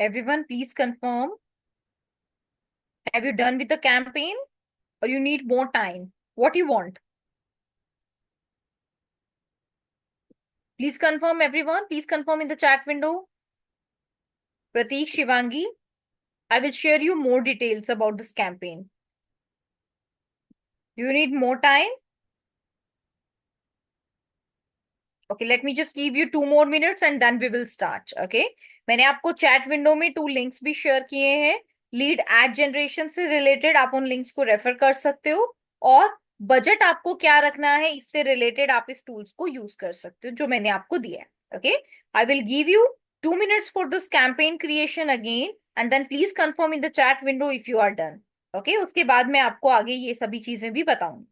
Everyone, please confirm. Have you done with the campaign or you need more time? What you want? Please confirm, everyone. Please confirm in the chat window. Prateek, Shivangi, I will share you more details about this campaign. Do you need more time? Okay, let me just give you 2 more minutes and then we will start. Okay, मैंने आपको chat window में 2 links भी share किए हैं. Lead add generation से related आप उन links को रेफर कर सकते हो, और बजट आपको क्या रखना है इससे रिलेटेड आप इस टूल्स को यूज कर सकते हो जो मैंने आपको दिया है. Okay, I will give you 2 minutes for this campaign creation again and then please confirm in the chat window if you are done. Okay, उसके बाद मैं आपको आगे ये सभी चीजें भी बताऊंगी.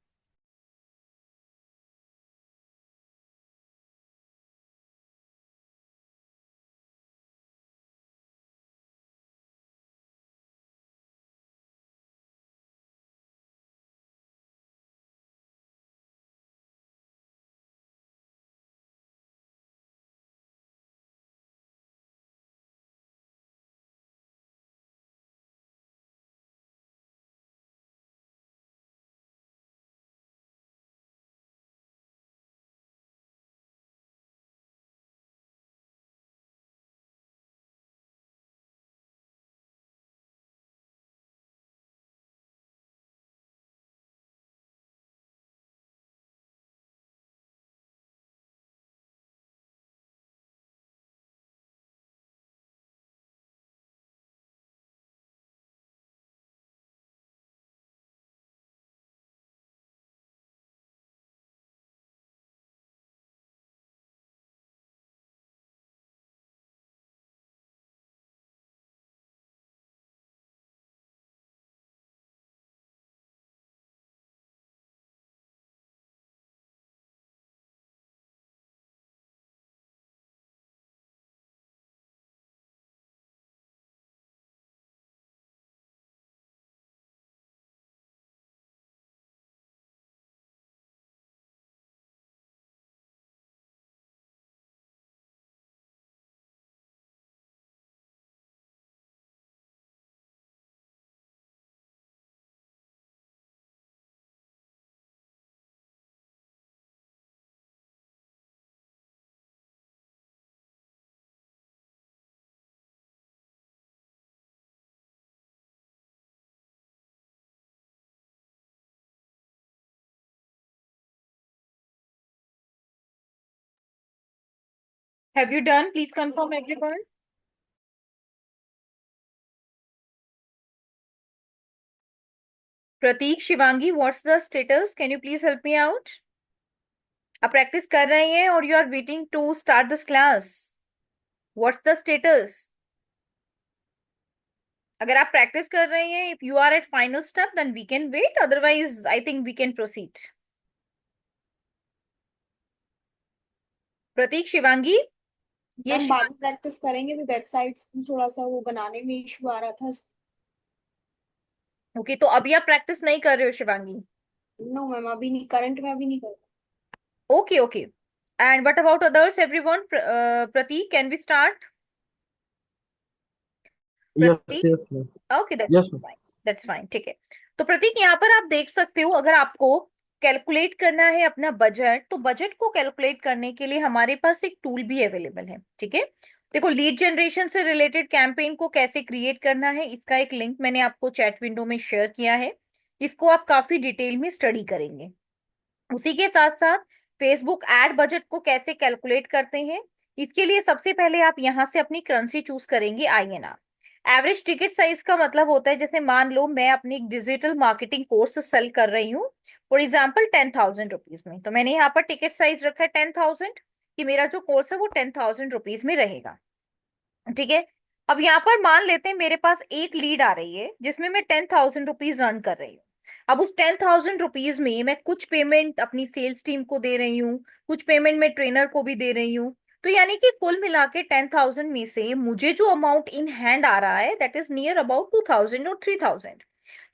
Have you done? Please confirm, everyone. Prateek, Shivangi, what's the status? Can you please help me out? आप प्रैक्टिस कर रहे हैं और you are waiting to start this class. What's the status? अगर आप प्रैक्टिस कर रहे हैं, if you are at final step then we can wait, otherwise I think we can proceed. Prateek, Shivangi, ये हम बाद में प्रैक्टिस करेंगे भी, वेबसाइट्स भी थोड़ा सा वो बनाने में इशू आ रहा था. ओके, तो अभी आप प्रैक्टिस नहीं कर रहे हो शिवांगी? नो मैम, अभी नहीं, करंट में अभी नहीं कर. Okay okay, and what about others everyone? Prateek, can we start? Yes, Prateek, yes, ma'am. Okay, Yes, ma'am. That's fine, ठीक है. तो प्रतीक, यहाँ पर आप देख सकते हो, अगर आपको कैलकुलेट करना है अपना बजट, तो बजट को कैलकुलेट करने के लिए हमारे पास एक टूल भी अवेलेबल है. ठीक है, देखो, लीड जनरेशन से रिलेटेड कैंपेन को कैसे क्रिएट करना है इसका एक लिंक मैंने आपको चैट विंडो में शेयर किया है. इसको आप काफी डिटेल में स्टडी करेंगे. उसी के साथ साथ फेसबुक एड बजट को कैसे कैलकुलेट करते हैं, इसके लिए सबसे पहले आप यहाँ से अपनी करेंसी चूज करेंगे, INR. एवरेज टिकट साइज का मतलब होता है, जैसे मान लो मैं अपनी डिजिटल मार्केटिंग कोर्स सेल कर रही हूँ फॉर एग्जाम्पल 10,000 रुपीज में, तो मैंने यहाँ पर टिकट साइज रखा है 10,000, कि मेरा जो कोर्स है वो 10,000 रुपीज में रहेगा. ठीक है, अब यहाँ पर मान लेते हैं मेरे पास एक लीड आ रही है जिसमें मैं 10,000 रुपीज अर्न कर रही हूँ. अब उस 10,000 रुपीज में मैं कुछ पेमेंट अपनी सेल्स टीम को दे रही हूँ, कुछ पेमेंट मैं ट्रेनर को भी दे रही हूँ. तो यानी कि कुल मिला के 10,000 में से मुझे जो अमाउंट इन हैंड आ रहा है दैट इज नियर अबाउट 2,000 और 3,000.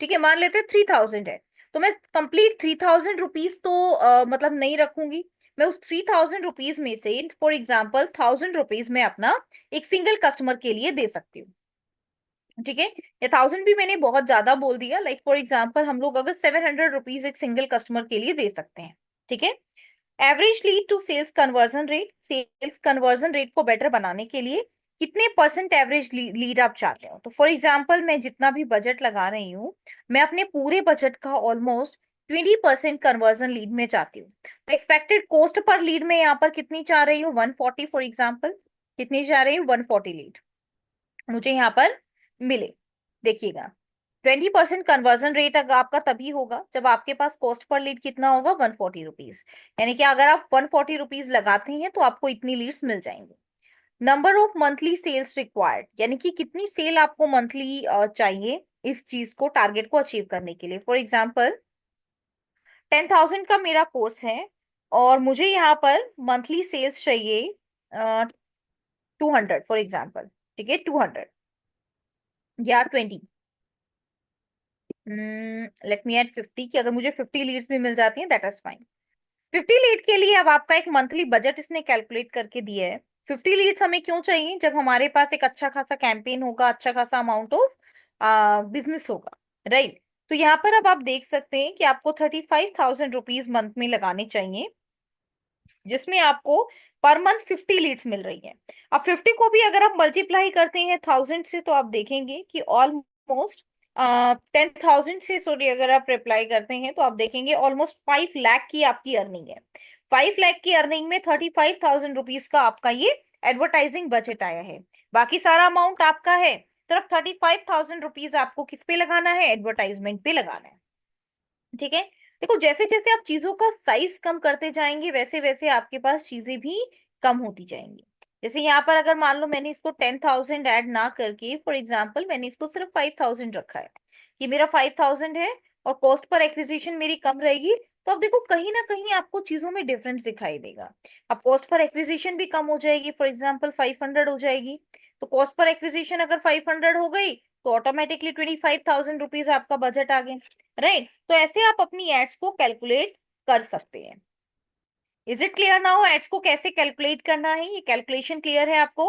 ठीक है, मान लेते हैं 3,000 है. तो मैं कंप्लीट 3000 रुपीज तो मतलब नहीं रखूंगी। मैं उस 3000 रुपीज में से फॉर एग्जाम्पल 1000 रुपीज मैं अपना एक सिंगल कस्टमर के लिए दे सकती हूँ। ठीक है, ये 1000 भी मैंने बहुत ज्यादा बोल दिया। लाइक फॉर एग्जाम्पल हम लोग अगर 700 रुपीज एक सिंगल कस्टमर के लिए दे सकते हैं। ठीक है। Average lead to sales conversion rate, sales conversion rate को बेटर बनाने के लिए कितने परसेंट एवरेज लीड आप चाहते हो। तो फॉर एग्जाम्पल मैं जितना भी बजट लगा रही हूँ, मैं अपने पूरे बजट का ऑलमोस्ट 20% कन्वर्जन लीड में चाहती हूँ। तो एक्सपेक्टेड कॉस्ट पर लीड में यहाँ पर कितनी चाह रही हूँ, 140 फॉर एग्जाम्पल। कितनी चाह रही हूँ, 140 लीड मुझे यहाँ पर मिले। देखिएगा, 20% कन्वर्जन रेट अगर आपका तभी होगा जब आपके पास कॉस्ट पर लीड कितना होगा, 140 रुपीज। यानी कि अगर आप 140 रुपीज लगाते हैं तो आपको इतनी लीड्स मिल जाएंगे। Number of monthly sales required, यानी कि कितनी सेल आपको मंथली चाहिए इस चीज को, टारगेट को अचीव करने के लिए। फॉर एग्जाम्पल 10,000 का मेरा कोर्स है और मुझे यहाँ पर मंथली सेल्स चाहिए 200 फॉर एग्जाम्पल। ठीक है, 200 या 20, लेट मी एड 50 कि अगर मुझे 50 लीड्स भी मिल जाती हैं दैट इज फाइन। 50 लीड के लिए अब आपका एक मंथली बजट इसने कैलकुलेट करके दिया है। 50 लीड्स हमें क्यों चाहिए, जब हमारे पास एक अच्छा खासा कैंपेन होगा, अच्छा खासा अमाउंट ऑफ बिजनेस होगा, राइट। तो यहाँ पर अब आप देख सकते हैं कि आपको 35,000 रुपीज मंथ में लगाने चाहिए, जिसमें आपको पर मंथ 50 लीड्स मिल रही है। अब 50 को भी अगर आप मल्टीप्लाई करते हैं 1000 से, तो आप देखेंगे कि ऑलमोस्ट 10,000 से, सॉरी, अगर आप रिप्लाई करते हैं तो आप देखेंगे ऑलमोस्ट 5 लाख की आपकी अर्निंग है। 5 लाख की अर्निंग में 35,000 रुपीज का आपका ये एडवर्टाइजिंग बजट आया है। बाकी सारा अमाउंट आपका है, सिर्फ 35,000 रुपीज आपको किस पे लगाना है, एडवर्टाइजमेंट पे लगाना है। ठीक है। देखो, जैसे जैसे आप चीजों का साइज कम करते जाएंगे वैसे वैसे आपके पास चीजें भी कम होती जाएंगी। जैसे यहाँ पर अगर मान लो मैंने इसको 10,000 ऐड ना करके फॉर एग्जाम्पल मैंने इसको सिर्फ 5,000 रखा है, ये मेरा 5,000 है और कॉस्ट पर एक्विजिशन मेरी कम रहेगी, तो अब देखो कहीं ना कहीं आपको चीजों में डिफरेंस दिखाई देगा। अब कॉस्ट पर एक्विजिशन भी कम हो जाएगी, फॉर एग्जाम्पल 500 हो जाएगी। तो कॉस्ट पर एक्विजिशन अगर 500 हो गई तो ऑटोमेटिकली 25,000 रुपीज आपका बजट आ गया, राइट। तो ऐसे आप अपनी एड्स को कैलकुलेट कर सकते हैं। Is it clear now, ads को कैसे कैलकुलेट करना है, ये कैलकुलेशन क्लियर है आपको?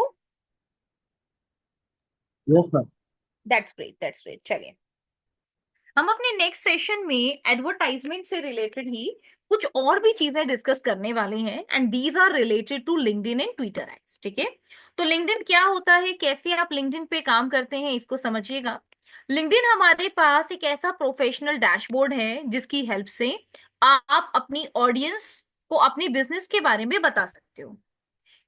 Yes ma'am. That's great, that's great. चलिए, हम अपने नेक्स्ट सेशन में एडवर्टाइजमेंट से रिलेटेड ही कुछ और भी चीजें डिस्कस करने वाले हैं, and these are related to LinkedIn and Twitter ads. ठीक है। तो लिंक्डइन क्या होता है, कैसे आप लिंक्डइन पे काम करते हैं, इसको समझिएगा। लिंक्डइन हमारे पास एक ऐसा प्रोफेशनल डैशबोर्ड है जिसकी हेल्प से आप अपनी ऑडियंस को अपने बिजनेस के बारे में बता सकते हो।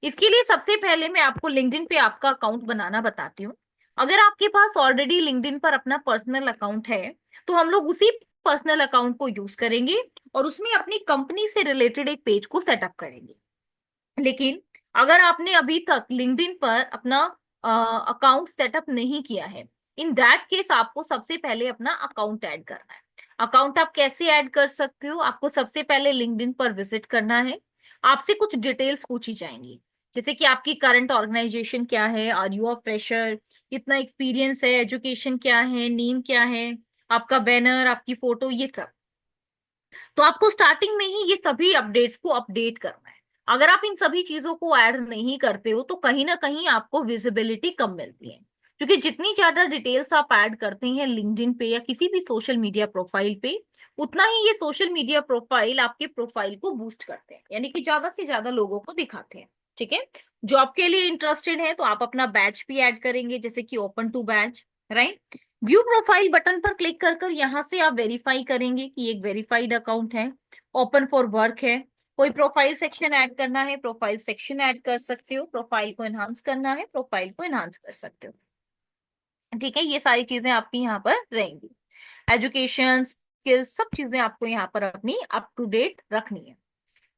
इसके लिए सबसे पहले मैं आपको लिंक्डइन पे आपका अकाउंट बनाना बताती हूँ। अगर आपके पास ऑलरेडी लिंक्डइन पर अपना पर्सनल अकाउंट है तो हम लोग उसी पर्सनल अकाउंट को यूज करेंगे और उसमें अपनी कंपनी से रिलेटेड एक पेज को सेटअप करेंगे। लेकिन अगर आपने अभी तक लिंक्डइन पर अपना अकाउंट सेटअप नहीं किया है, इन दैट केस आपको सबसे पहले अपना अकाउंट ऐड करना है। अकाउंट आप कैसे ऐड कर सकते हो, आपको सबसे पहले लिंक्डइन पर विजिट करना है। आपसे कुछ डिटेल्स पूछी जाएंगी, जैसे कि आपकी करंट ऑर्गेनाइजेशन क्या है, आर यू अ फ्रेशर, कितना एक्सपीरियंस है, एजुकेशन क्या है, नेम क्या है, आपका बैनर, आपकी फोटो, ये सब। तो आपको स्टार्टिंग में ही ये सभी अपडेट्स को अपडेट करना है। अगर आप इन सभी चीजों को ऐड नहीं करते हो तो कहीं ना कहीं आपको विजिबिलिटी कम मिलती है, क्योंकि जितनी ज्यादा डिटेल्स आप ऐड करते हैं लिंक्डइन पे या किसी भी सोशल मीडिया प्रोफाइल पे, उतना ही ये सोशल मीडिया प्रोफाइल आपके प्रोफाइल को बूस्ट करते हैं, यानी कि ज्यादा से ज्यादा लोगों को दिखाते हैं। ठीक है। जॉब के लिए इंटरेस्टेड है तो आप अपना बैच भी ऐड करेंगे, जैसे कि open to batch, right. View profile button पर क्लिक कर कर यहाँ से आप वेरीफाई करेंगे कि एक वेरीफाइड अकाउंट है, ओपन फॉर वर्क है। कोई प्रोफाइल सेक्शन ऐड करना है, प्रोफाइल सेक्शन ऐड कर सकते हो, प्रोफाइल को एनहांस करना है, प्रोफाइल को एनहांस कर सकते हो। ठीक है, ये सारी चीजें आपकी यहाँ पर रहेंगी। एजुकेशन, स्किल्स, सब चीजें आपको यहाँ पर अपनी अप टू डेट रखनी है।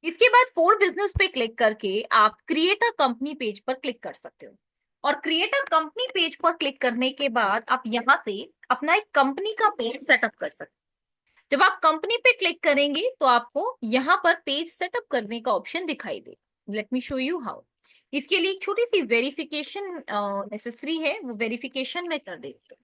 इसके बाद फॉर बिजनेस पे क्लिक करके आप क्रिएट अ कंपनी पेज पर क्लिक कर सकते हो, और क्रिएट अ कंपनी पेज पर क्लिक करने के बाद आप यहाँ से अपना एक कंपनी का पेज सेटअप कर सकते हो। जब आप कंपनी पे क्लिक करेंगे तो आपको यहाँ पर पेज सेटअप करने का ऑप्शन दिखाई दे। Let me show you how. इसके लिए एक छोटी सी वेरिफिकेशन नेसेसरी है, वो वेरिफिकेशन मैं कर देती हूँ।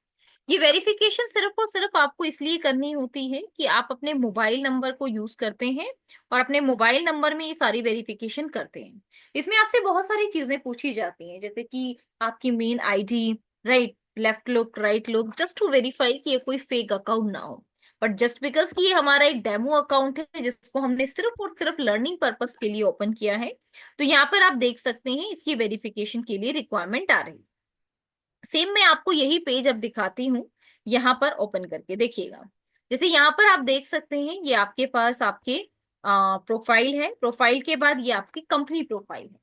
ये वेरिफिकेशन सिर्फ और सिर्फ आपको इसलिए करनी होती है कि आप अपने मोबाइल नंबर को यूज करते हैं और अपने मोबाइल नंबर में ये सारी वेरिफिकेशन करते हैं। इसमें आपसे बहुत सारी चीजें पूछी जाती हैं, जैसे कि आपकी main ID, right, left look, right look, just to verify कि ये कोई फेक अकाउंट ना हो। बट जस्ट बिकॉज कि ये हमारा एक डेमो अकाउंट है जिसको हमने सिर्फ और सिर्फ लर्निंग पर्पस के लिए ओपन किया है, तो यहाँ पर आप देख सकते हैं इसकी वेरिफिकेशन के लिए रिक्वायरमेंट आ रही है। सेम मैं आपको यही पेज अब दिखाती हूँ, यहाँ पर ओपन करके देखिएगा। जैसे यहाँ पर आप देख सकते हैं ये आपके पास आपके प्रोफाइल है, प्रोफाइल के बाद ये आपकी कंपनी प्रोफाइल है।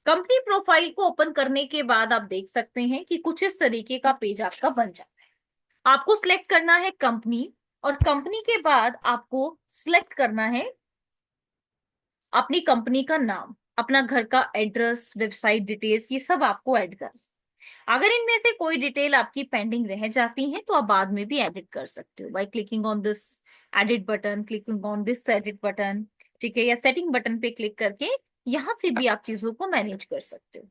कंपनी प्रोफाइल को ओपन करने के बाद आप देख सकते हैं कि कुछ इस तरीके का पेज आपका बन जाता है। आपको सिलेक्ट करना है कंपनी, और कंपनी के बाद आपको सिलेक्ट करना है अपनी कंपनी का नाम, अपना घर का एड्रेस, वेबसाइट डिटेल्स, ये सब आपको ऐड करना। अगर इनमें से कोई डिटेल आपकी पेंडिंग रह जाती है तो आप बाद में भी एडिट कर सकते हो by clicking on this edit button, clicking on this edit button, ठीक है, या सेटिंग बटन पे क्लिक करके यहां से भी आप चीजों को मैनेज कर सकते हो।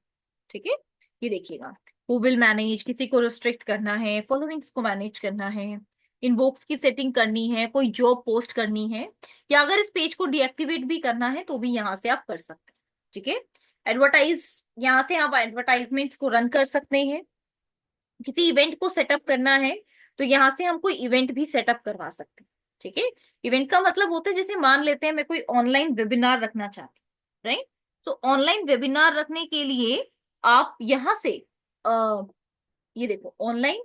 ठीक है, ये देखिएगा, हु विल मैनेज, किसी को रिस्ट्रिक्ट करना है, फॉलोइंग्स को मैनेज करना है, इनबॉक्स की सेटिंग करनी है, कोई जॉब पोस्ट करनी है, या अगर इस पेज को डीएक्टिवेट भी करना है तो भी यहाँ से आप कर सकते हैं। ठीक है, एडवर्टाइज, यहाँ से आप एडवर्टाइजमेंट्स को रन कर सकते हैं। किसी इवेंट को सेटअप करना है तो यहाँ से हम कोई इवेंट भी सेटअप करवा सकते हैं। ठीक है, इवेंट का मतलब होता है जैसे मान लेते हैं मैं कोई ऑनलाइन वेबिनार रखना चाहती हूँ, राइट। सो ऑनलाइन वेबिनार रखने के लिए आप यहाँ से ये देखो, ऑनलाइन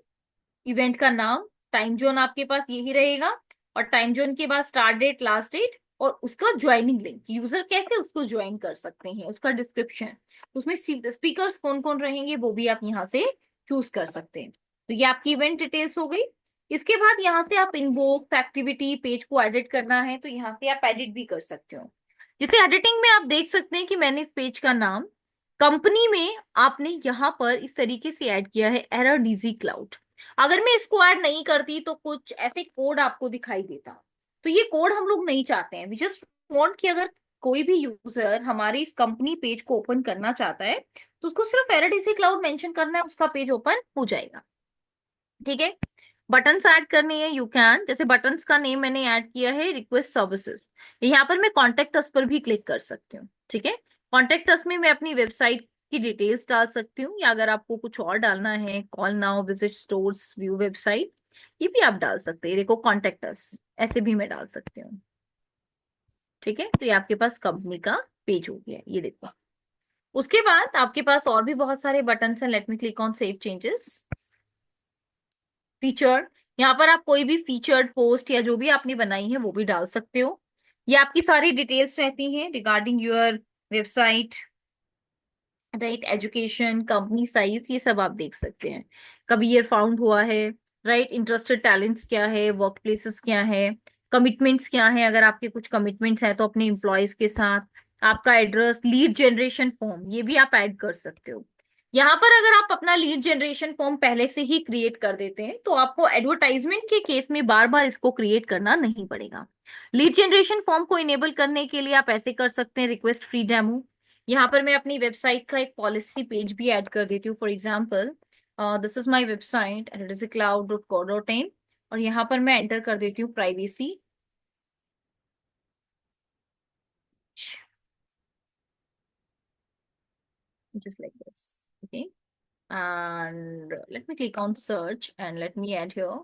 इवेंट का नाम, टाइम जोन आपके पास यही रहेगा, और टाइम जोन के बाद स्टार्ट डेट, लास्ट डेट, और उसका ज्वाइनिंग लिंक, यूजर कैसे उसको ज्वाइन कर सकते हैं, उसका डिस्क्रिप्शन, उसमें स्पीकर्स कौन कौन रहेंगे वो भी आप यहाँ से चूज कर सकते हैं। तो ये आपकी इवेंट डिटेल्स हो गई। इसके बाद यहाँ से आप इनबॉक्स एक्टिविटी पेज को एडिट करना है तो यहाँ से आप एडिट भी कर सकते हो। जैसे एडिटिंग में आप देख सकते हैं कि मैंने इस पेज का नाम कंपनी में आपने यहाँ पर इस तरीके से ऐड किया है, एरर डीजी क्लाउड। अगर मैं इसको ऐड नहीं करती तो कुछ ऐसे कोड आपको दिखाई देता, तो ये कोड हम लोग नहीं चाहते हैं। वी जस्ट वांट कि अगर कोई भी यूजर हमारे इस कंपनी पेज को ओपन करना चाहता है तो उसको सिर्फ एरडीसी क्लाउड मेंशन करना है, उसका पेज ओपन हो जाएगा। ठीक है, बटन्स ऐड करने हैं, यू कैन, जैसे बटन्स का नेम मैंने ऐड किया है रिक्वेस्ट सर्विसेज, यहाँ पर मैं कॉन्टेक्ट अस पर भी क्लिक कर सकती हूँ। ठीक है, कॉन्टेक्ट अस में मैं अपनी वेबसाइट की डिटेल्स डाल सकती हूँ, या अगर आपको कुछ और डालना है, call now, visit stores, view website, ये भी आप डाल सकते हैं। देखो कॉन्टेक्ट अस ऐसे भी मैं डाल सकती हूँ। ठीक है, तो ये आपके पास कंपनी का पेज हो गया, ये देखो। उसके बाद आपके पास और भी बहुत सारे बटन हैं, late me click on save changes. Feature, यहाँ पर आप कोई भी फीचर्ड पोस्ट या जो भी आपने बनाई है वो भी डाल सकते हो। ये आपकी सारी डिटेल्स रहती हैं regarding your website, right, education, company size, ये सब आप देख सकते हैं। कभी ये फाउंड हुआ है, राइट, इंटरेस्टेड टैलेंट्स क्या है, वर्क प्लेसेस क्या है, कमिटमेंट्स क्या है, अगर आपके कुछ कमिटमेंट्स हैं तो अपने एम्प्लॉयज के साथ, आपका एड्रेस, लीड जनरेशन फॉर्म, ये भी आप ऐड कर सकते हो। यहाँ पर अगर आप अपना लीड जनरेशन फॉर्म पहले से ही क्रिएट कर देते हैं तो आपको एडवर्टाइजमेंट के केस में बार बार इसको क्रिएट करना नहीं पड़ेगा। लीड जनरेशन फॉर्म को इनेबल करने के लिए आप ऐसे कर सकते हैं, रिक्वेस्ट फ्री डेमो। यहाँ पर मैं अपनी वेबसाइट का एक पॉलिसी पेज भी ऐड कर देती हूँ, for example this is my website rdcloud.co.in, और यहाँ पर मैं एंटर कर देती हूँ privacy, just like this. Okay, and let me click on search and let me add here.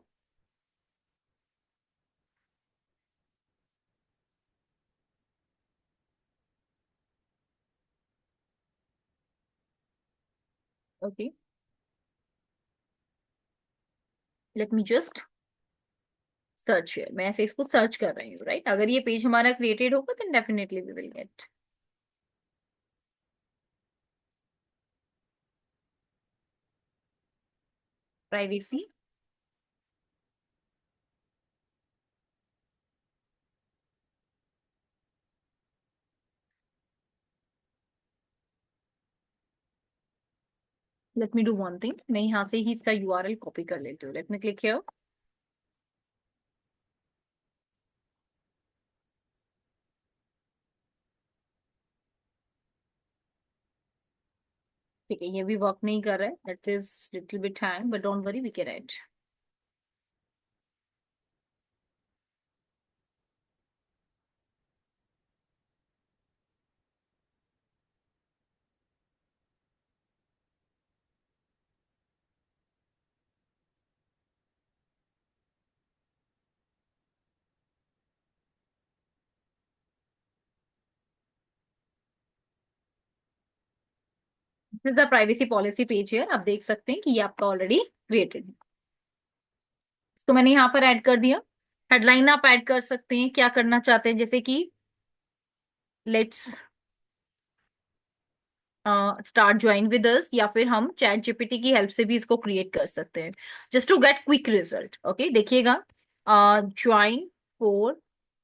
Okay, let me just search here, मैं ऐसे इसको सर्च कर रही हूँ, राइट। अगर ये पेज हमारा क्रिएटेड होगा तो definitely we will get privacy. Let me do one thing, मैं यहाँ से ही इसका यूआरएल कॉपी कर लेती हूँ। Let me click here. ठीक है, ये भी वर्क नहीं कर रहा है, that is little bit hang, but don't worry, we can add. This is the privacy policy page है, आप देख सकते हैं कि ये आपका ऑलरेडी क्रिएटेड है। इसको मैंने यहाँ पर ऐड कर दिया। हेडलाइन आप ऐड कर सकते हैं, क्या करना चाहते हैं, जैसे कि let's start join with us, या फिर हम चैट जीपीटी की हेल्प से भी इसको क्रिएट कर सकते हैं, just to get quick result. Okay, देखिएगा, join for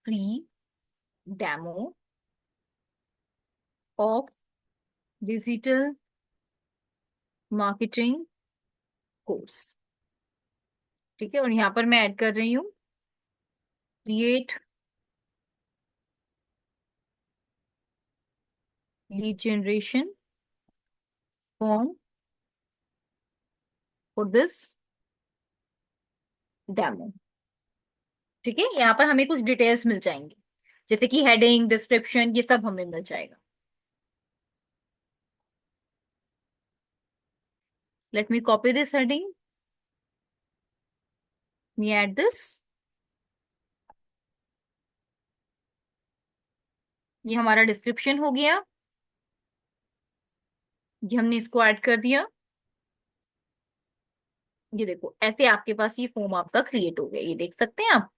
free demo of digital marketing course. ठीक है, और यहाँ पर मैं ऐड कर रही हूँ create lead generation form for this demo. ठीक है, यहाँ पर हमें कुछ डिटेल्स मिल जाएंगे, जैसे कि हेडिंग, डिस्क्रिप्शन, ये सब हमें मिल जाएगा। Let me copy this heading, me add this. ये हमारा डिस्क्रिप्शन हो गया, ये हमने इसको ऐड कर दिया। ये देखो, ऐसे आपके पास ये फॉर्म आपका क्रिएट हो गया, ये देख सकते हैं आप।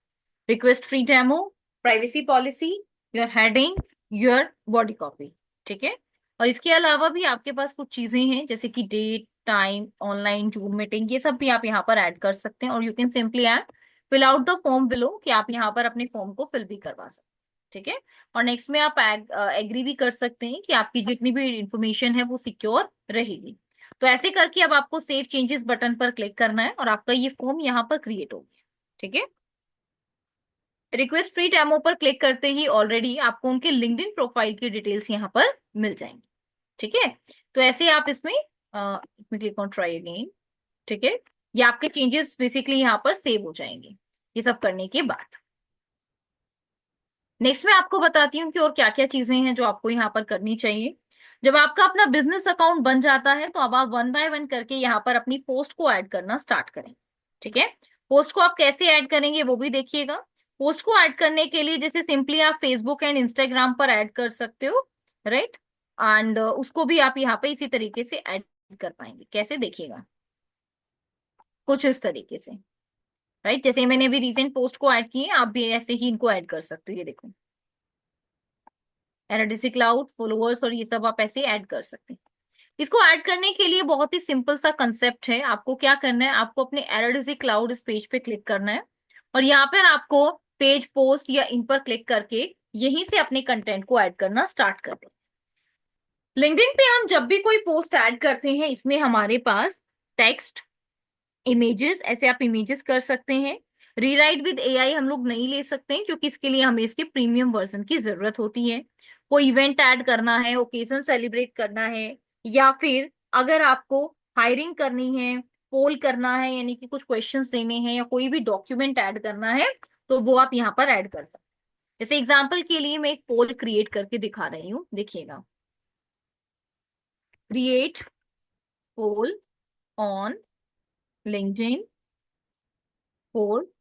Request free demo, privacy policy, your heading, your body copy. ठीक है, और इसके अलावा भी आपके पास कुछ चीजें हैं, जैसे कि date, time, online Zoom meeting, ये सब भी आप यहाँ पर ऐड कर सकते हैं। और you can simply add fill out the form below, कि आप यहाँ पर अपने फॉर्म को फिल भी करवा सकते हैं। ठीक है, और नेक्स्ट में आप एग्री भी कर सकते हैं कि आपकी जितनी भी इंफॉर्मेशन है वो सिक्योर रहेगी। तो ऐसे करके अब आपको सेव चेंजेस बटन पर क्लिक करना है और आपका ये फॉर्म यहाँ पर क्रिएट हो गया। ठीक है, रिक्वेस्ट फ्री डेमो पर क्लिक करते ही ऑलरेडी आपको उनके लिंक्डइन प्रोफाइल की डिटेल्स यहाँ पर मिल जाएंगी। ठीक है, तो ऐसे आप इसमें क्लिक ऑन ट्राई अगेन। ठीक है, ये आपके चेंजेस बेसिकली यहाँ पर सेव हो जाएंगे ये सब करने के बाद। नेक्स्ट मैं आपको बताती हूँ कि और क्या क्या चीजें हैं जो आपको यहाँ पर करनी चाहिए। जब आपका अपना बिजनेस अकाउंट बन जाता है तो अब आप वन बाय वन करके यहाँ पर अपनी पोस्ट को ऐड करना स्टार्ट करें। ठीक है, पोस्ट को आप कैसे ऐड करेंगे वो भी देखिएगा। पोस्ट को ऐड करने के लिए जैसे सिंपली आप फेसबुक एंड इंस्टाग्राम पर ऐड कर सकते हो, राइट। एंड उसको भी आप यहाँ पे इसी तरीके से ऐड कर पाएंगे। कैसे, देखिएगा, कुछ इस तरीके से, राइट। जैसे मैंने अभी रिसेंट पोस्ट को ऐड किए, आप भी ऐसे ही इनको ऐड कर सकते हो। ये देखो, एनर्जेसी क्लाउड, फॉलोअर्स, और ये सब आप ऐसे ऐड कर सकते हैं। इसको ऐड करने के लिए बहुत ही सिंपल सा कंसेप्ट है। आपको क्या करना है, आपको अपने एनर्जेसी क्लाउड इस पेज पे क्लिक करना है और यहाँ पर आपको पेज, पोस्ट या इन पर क्लिक करके यहीं से अपने कंटेंट को ऐड करना स्टार्ट कर दें। लिंक्डइन पे हम जब भी कोई पोस्ट ऐड करते हैं, इसमें हमारे पास टेक्स्ट, इमेजेस, ऐसे आप इमेजेस कर सकते हैं। रीराइट विद एआई हम लोग नहीं ले सकते हैं, क्योंकि इसके लिए हमें इसके प्रीमियम वर्जन की जरूरत होती है। कोई इवेंट ऐड करना है, ओकेजन सेलिब्रेट करना है, या फिर अगर आपको हायरिंग करनी है, पोल करना है, यानी कि कुछ क्वेश्चंस देने हैं, या कोई भी डॉक्यूमेंट ऐड करना है, तो वो आप यहाँ पर ऐड कर सकते हैं। जैसे एग्जाम्पल के लिए मैं एक पोल क्रिएट करके दिखा रही हूँ, देखिएगा। Create poll on LinkedIn for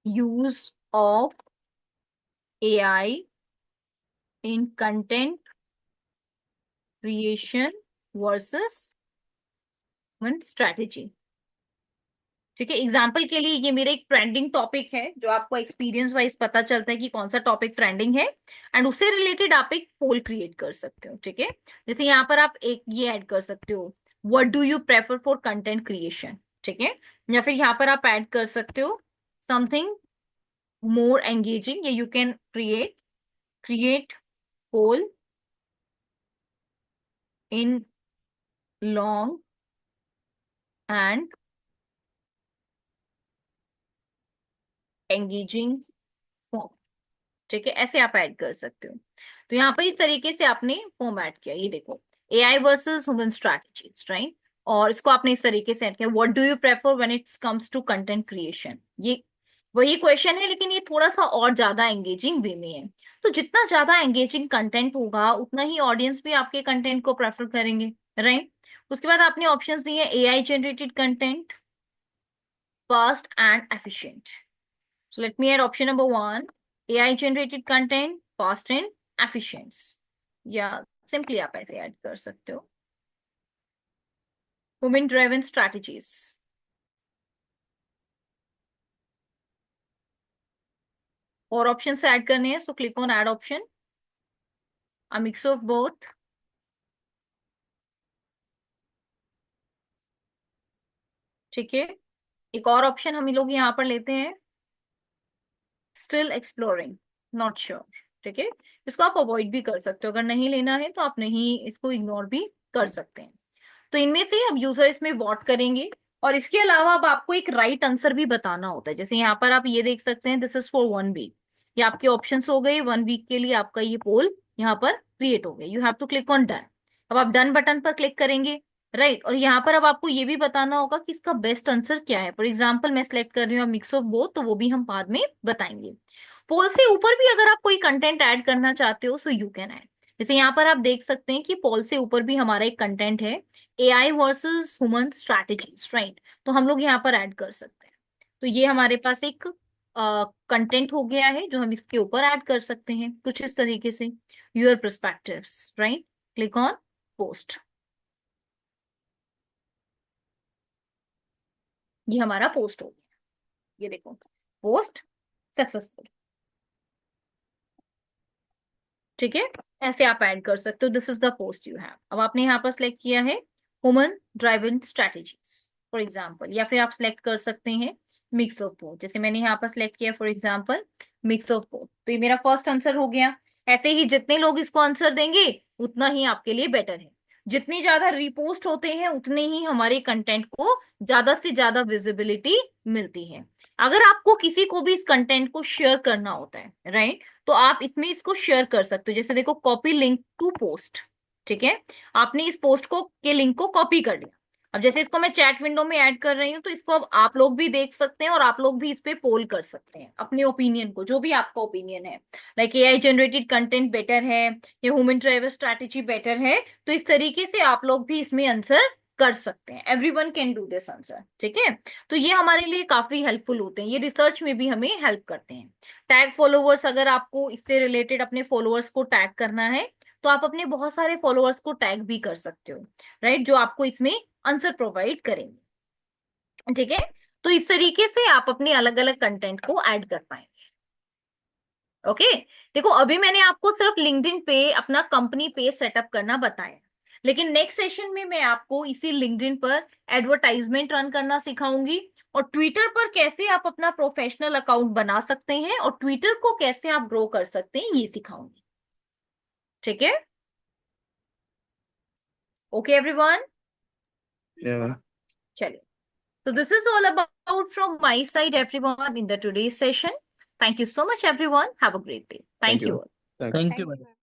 use of AI in content creation versus one strategy। ठीक है, एग्जाम्पल के लिए ये मेरा एक ट्रेंडिंग टॉपिक है, जो आपको एक्सपीरियंस वाइज पता चलता है कि कौन सा टॉपिक ट्रेंडिंग है, एंड उससे रिलेटेड आप एक पोल क्रिएट कर सकते हो। ठीक है, जैसे यहाँ पर आप एक ये ऐड कर सकते हो, what do you prefer for content creation. ठीक है, या फिर यहाँ पर आप ऐड कर सकते हो समथिंग मोर एंगेजिंग, या you can create poll in long and engaging form। ठीक है, ऐसे आप ऐड कर सकते हो। तो यहाँ पर इस तरीके से आपने फॉर्म ऐड किया। ये देखो, AI versus human strategies, right. और इसको आपने इस तरीके से ऐड किया, what do you prefer when it's comes to content creation. ये वही क्वेश्चन है, लेकिन ये थोड़ा सा और ज्यादा एंगेजिंग वे में है। तो जितना ज्यादा एंगेजिंग कंटेंट होगा, उतना ही ऑडियंस भी आपके कंटेंट को प्रेफर करेंगे, राइट। उसके बाद आपने ऑप्शंस दिए, AI generated content, fast and efficient। So let me add option number 1, AI generated content, fast and efficient। या सिंपली आप ऐसे ऐड कर सकते हो, वुमेन ड्राइवन स्ट्रैटेजीज। और ऑप्शन से ऐड करने हैं, so click on add option, a mix of both. ठीक है, एक और ऑप्शन हम लोग यहाँ पर लेते हैं, स्टिल एक्सप्लोरिंग, नॉट श्योर। ठीक है, इसको आप अवॉइड भी कर सकते हो, अगर नहीं लेना है तो आप नहीं इसको इग्नोर भी कर सकते हैं। तो इनमें से अब यूजर इसमें वोट करेंगे, और इसके अलावा अब आपको एक राइट आंसर भी बताना होता है। जैसे यहाँ पर आप ये देख सकते हैं, दिस इज फॉर 1 वीक, ये आपके ऑप्शंस हो गए। 1 वीक के लिए आपका ये पोल यहाँ पर क्रिएट हो गया। You have to click on done. अब आप डन बटन पर क्लिक करेंगे, राइट। और यहाँ पर अब आपको ये भी बताना होगा कि इसका बेस्ट आंसर क्या है। फॉर एग्जाम्पल मैं सिलेक्ट कर रही हूँ मिक्स ऑफ बोथ, तो वो भी हम बाद में बताएंगे। पोल से ऊपर भी अगर आप कोई कंटेंट ऐड करना चाहते हो, सो यू कैन ऐड। जैसे यहाँ पर आप देख सकते हैं कि पोल से ऊपर भी हमारा एक कंटेंट है, AI versus human strategies, right. तो हम लोग यहाँ पर ऐड कर सकते हैं। तो ये हमारे पास एक कंटेंट हो गया है जो हम इसके ऊपर ऐड कर सकते हैं कुछ इस तरीके से, your perspectives, right. Click on post. ये हमारा पोस्ट हो गया, ये देखो, पोस्ट सक्सेसफुल। ठीक है, ऐसे आप ऐड कर सकते हो। This is the post you have. अब आपने यहाँ पर सिलेक्ट किया है woman driven strategies for example, या फिर आप सिलेक्ट कर सकते हैं मिक्स ऑफ बोथ। जैसे मैंने यहाँ पर सिलेक्ट किया for example mix of both, तो ये मेरा फर्स्ट आंसर हो गया। ऐसे ही जितने लोग इसको आंसर देंगे उतना ही आपके लिए बेटर है। जितनी ज्यादा रिपोस्ट होते हैं उतने ही हमारे कंटेंट को ज्यादा से ज्यादा विजिबिलिटी मिलती है। अगर आपको किसी को भी इस कंटेंट को शेयर करना होता है, राइट, तो आप इसमें इसको शेयर कर सकते हो। जैसे देखो, कॉपी लिंक टू पोस्ट। ठीक है, आपने इस पोस्ट को के लिंक को कॉपी कर लिया। अब जैसे इसको मैं चैट विंडो में ऐड कर रही हूँ, तो इसको अब आप लोग भी देख सकते हैं और आप लोग भी इस पे पोल कर सकते हैं अपने ओपिनियन को, जो भी आपका ओपिनियन है। Like AI generated content better है या ह्यूमन ड्राइवर स्ट्रैटेजी बेटर है, तो इस तरीके से आप लोग भी इसमें आंसर कर सकते हैं। Everyone can do this answer. ठीक है, तो ये हमारे लिए काफी हेल्पफुल होते हैं, ये रिसर्च में भी हमें हेल्प करते हैं। टैग फॉलोवर्स, अगर आपको इससे रिलेटेड अपने फॉलोअर्स को टैग करना है, तो आप अपने बहुत सारे फॉलोअर्स को टैग भी कर सकते हो, राइट, जो आपको इसमें आंसर प्रोवाइड करेंगे। ठीक है, तो इस तरीके से आप अपने अलग अलग कंटेंट को ऐड कर पाएंगे। ओके, देखो अभी मैंने आपको सिर्फ लिंक्डइन पे अपना कंपनी पेज सेटअप करना बताया, लेकिन नेक्स्ट सेशन में मैं आपको इसी लिंक्डइन पर एडवर्टाइजमेंट रन करना सिखाऊंगी, और ट्विटर पर कैसे आप अपना प्रोफेशनल अकाउंट बना सकते हैं और ट्विटर को कैसे आप ग्रो कर सकते हैं, ये सिखाऊंगी। ठीक है, ओके एवरीवन, Yeah. चलिए। So this is all about from my side, everyone, in the today's session. Thank you so much, everyone. Have a great day. Thank Thank you. you all. Thank you. Thank you, ma'am.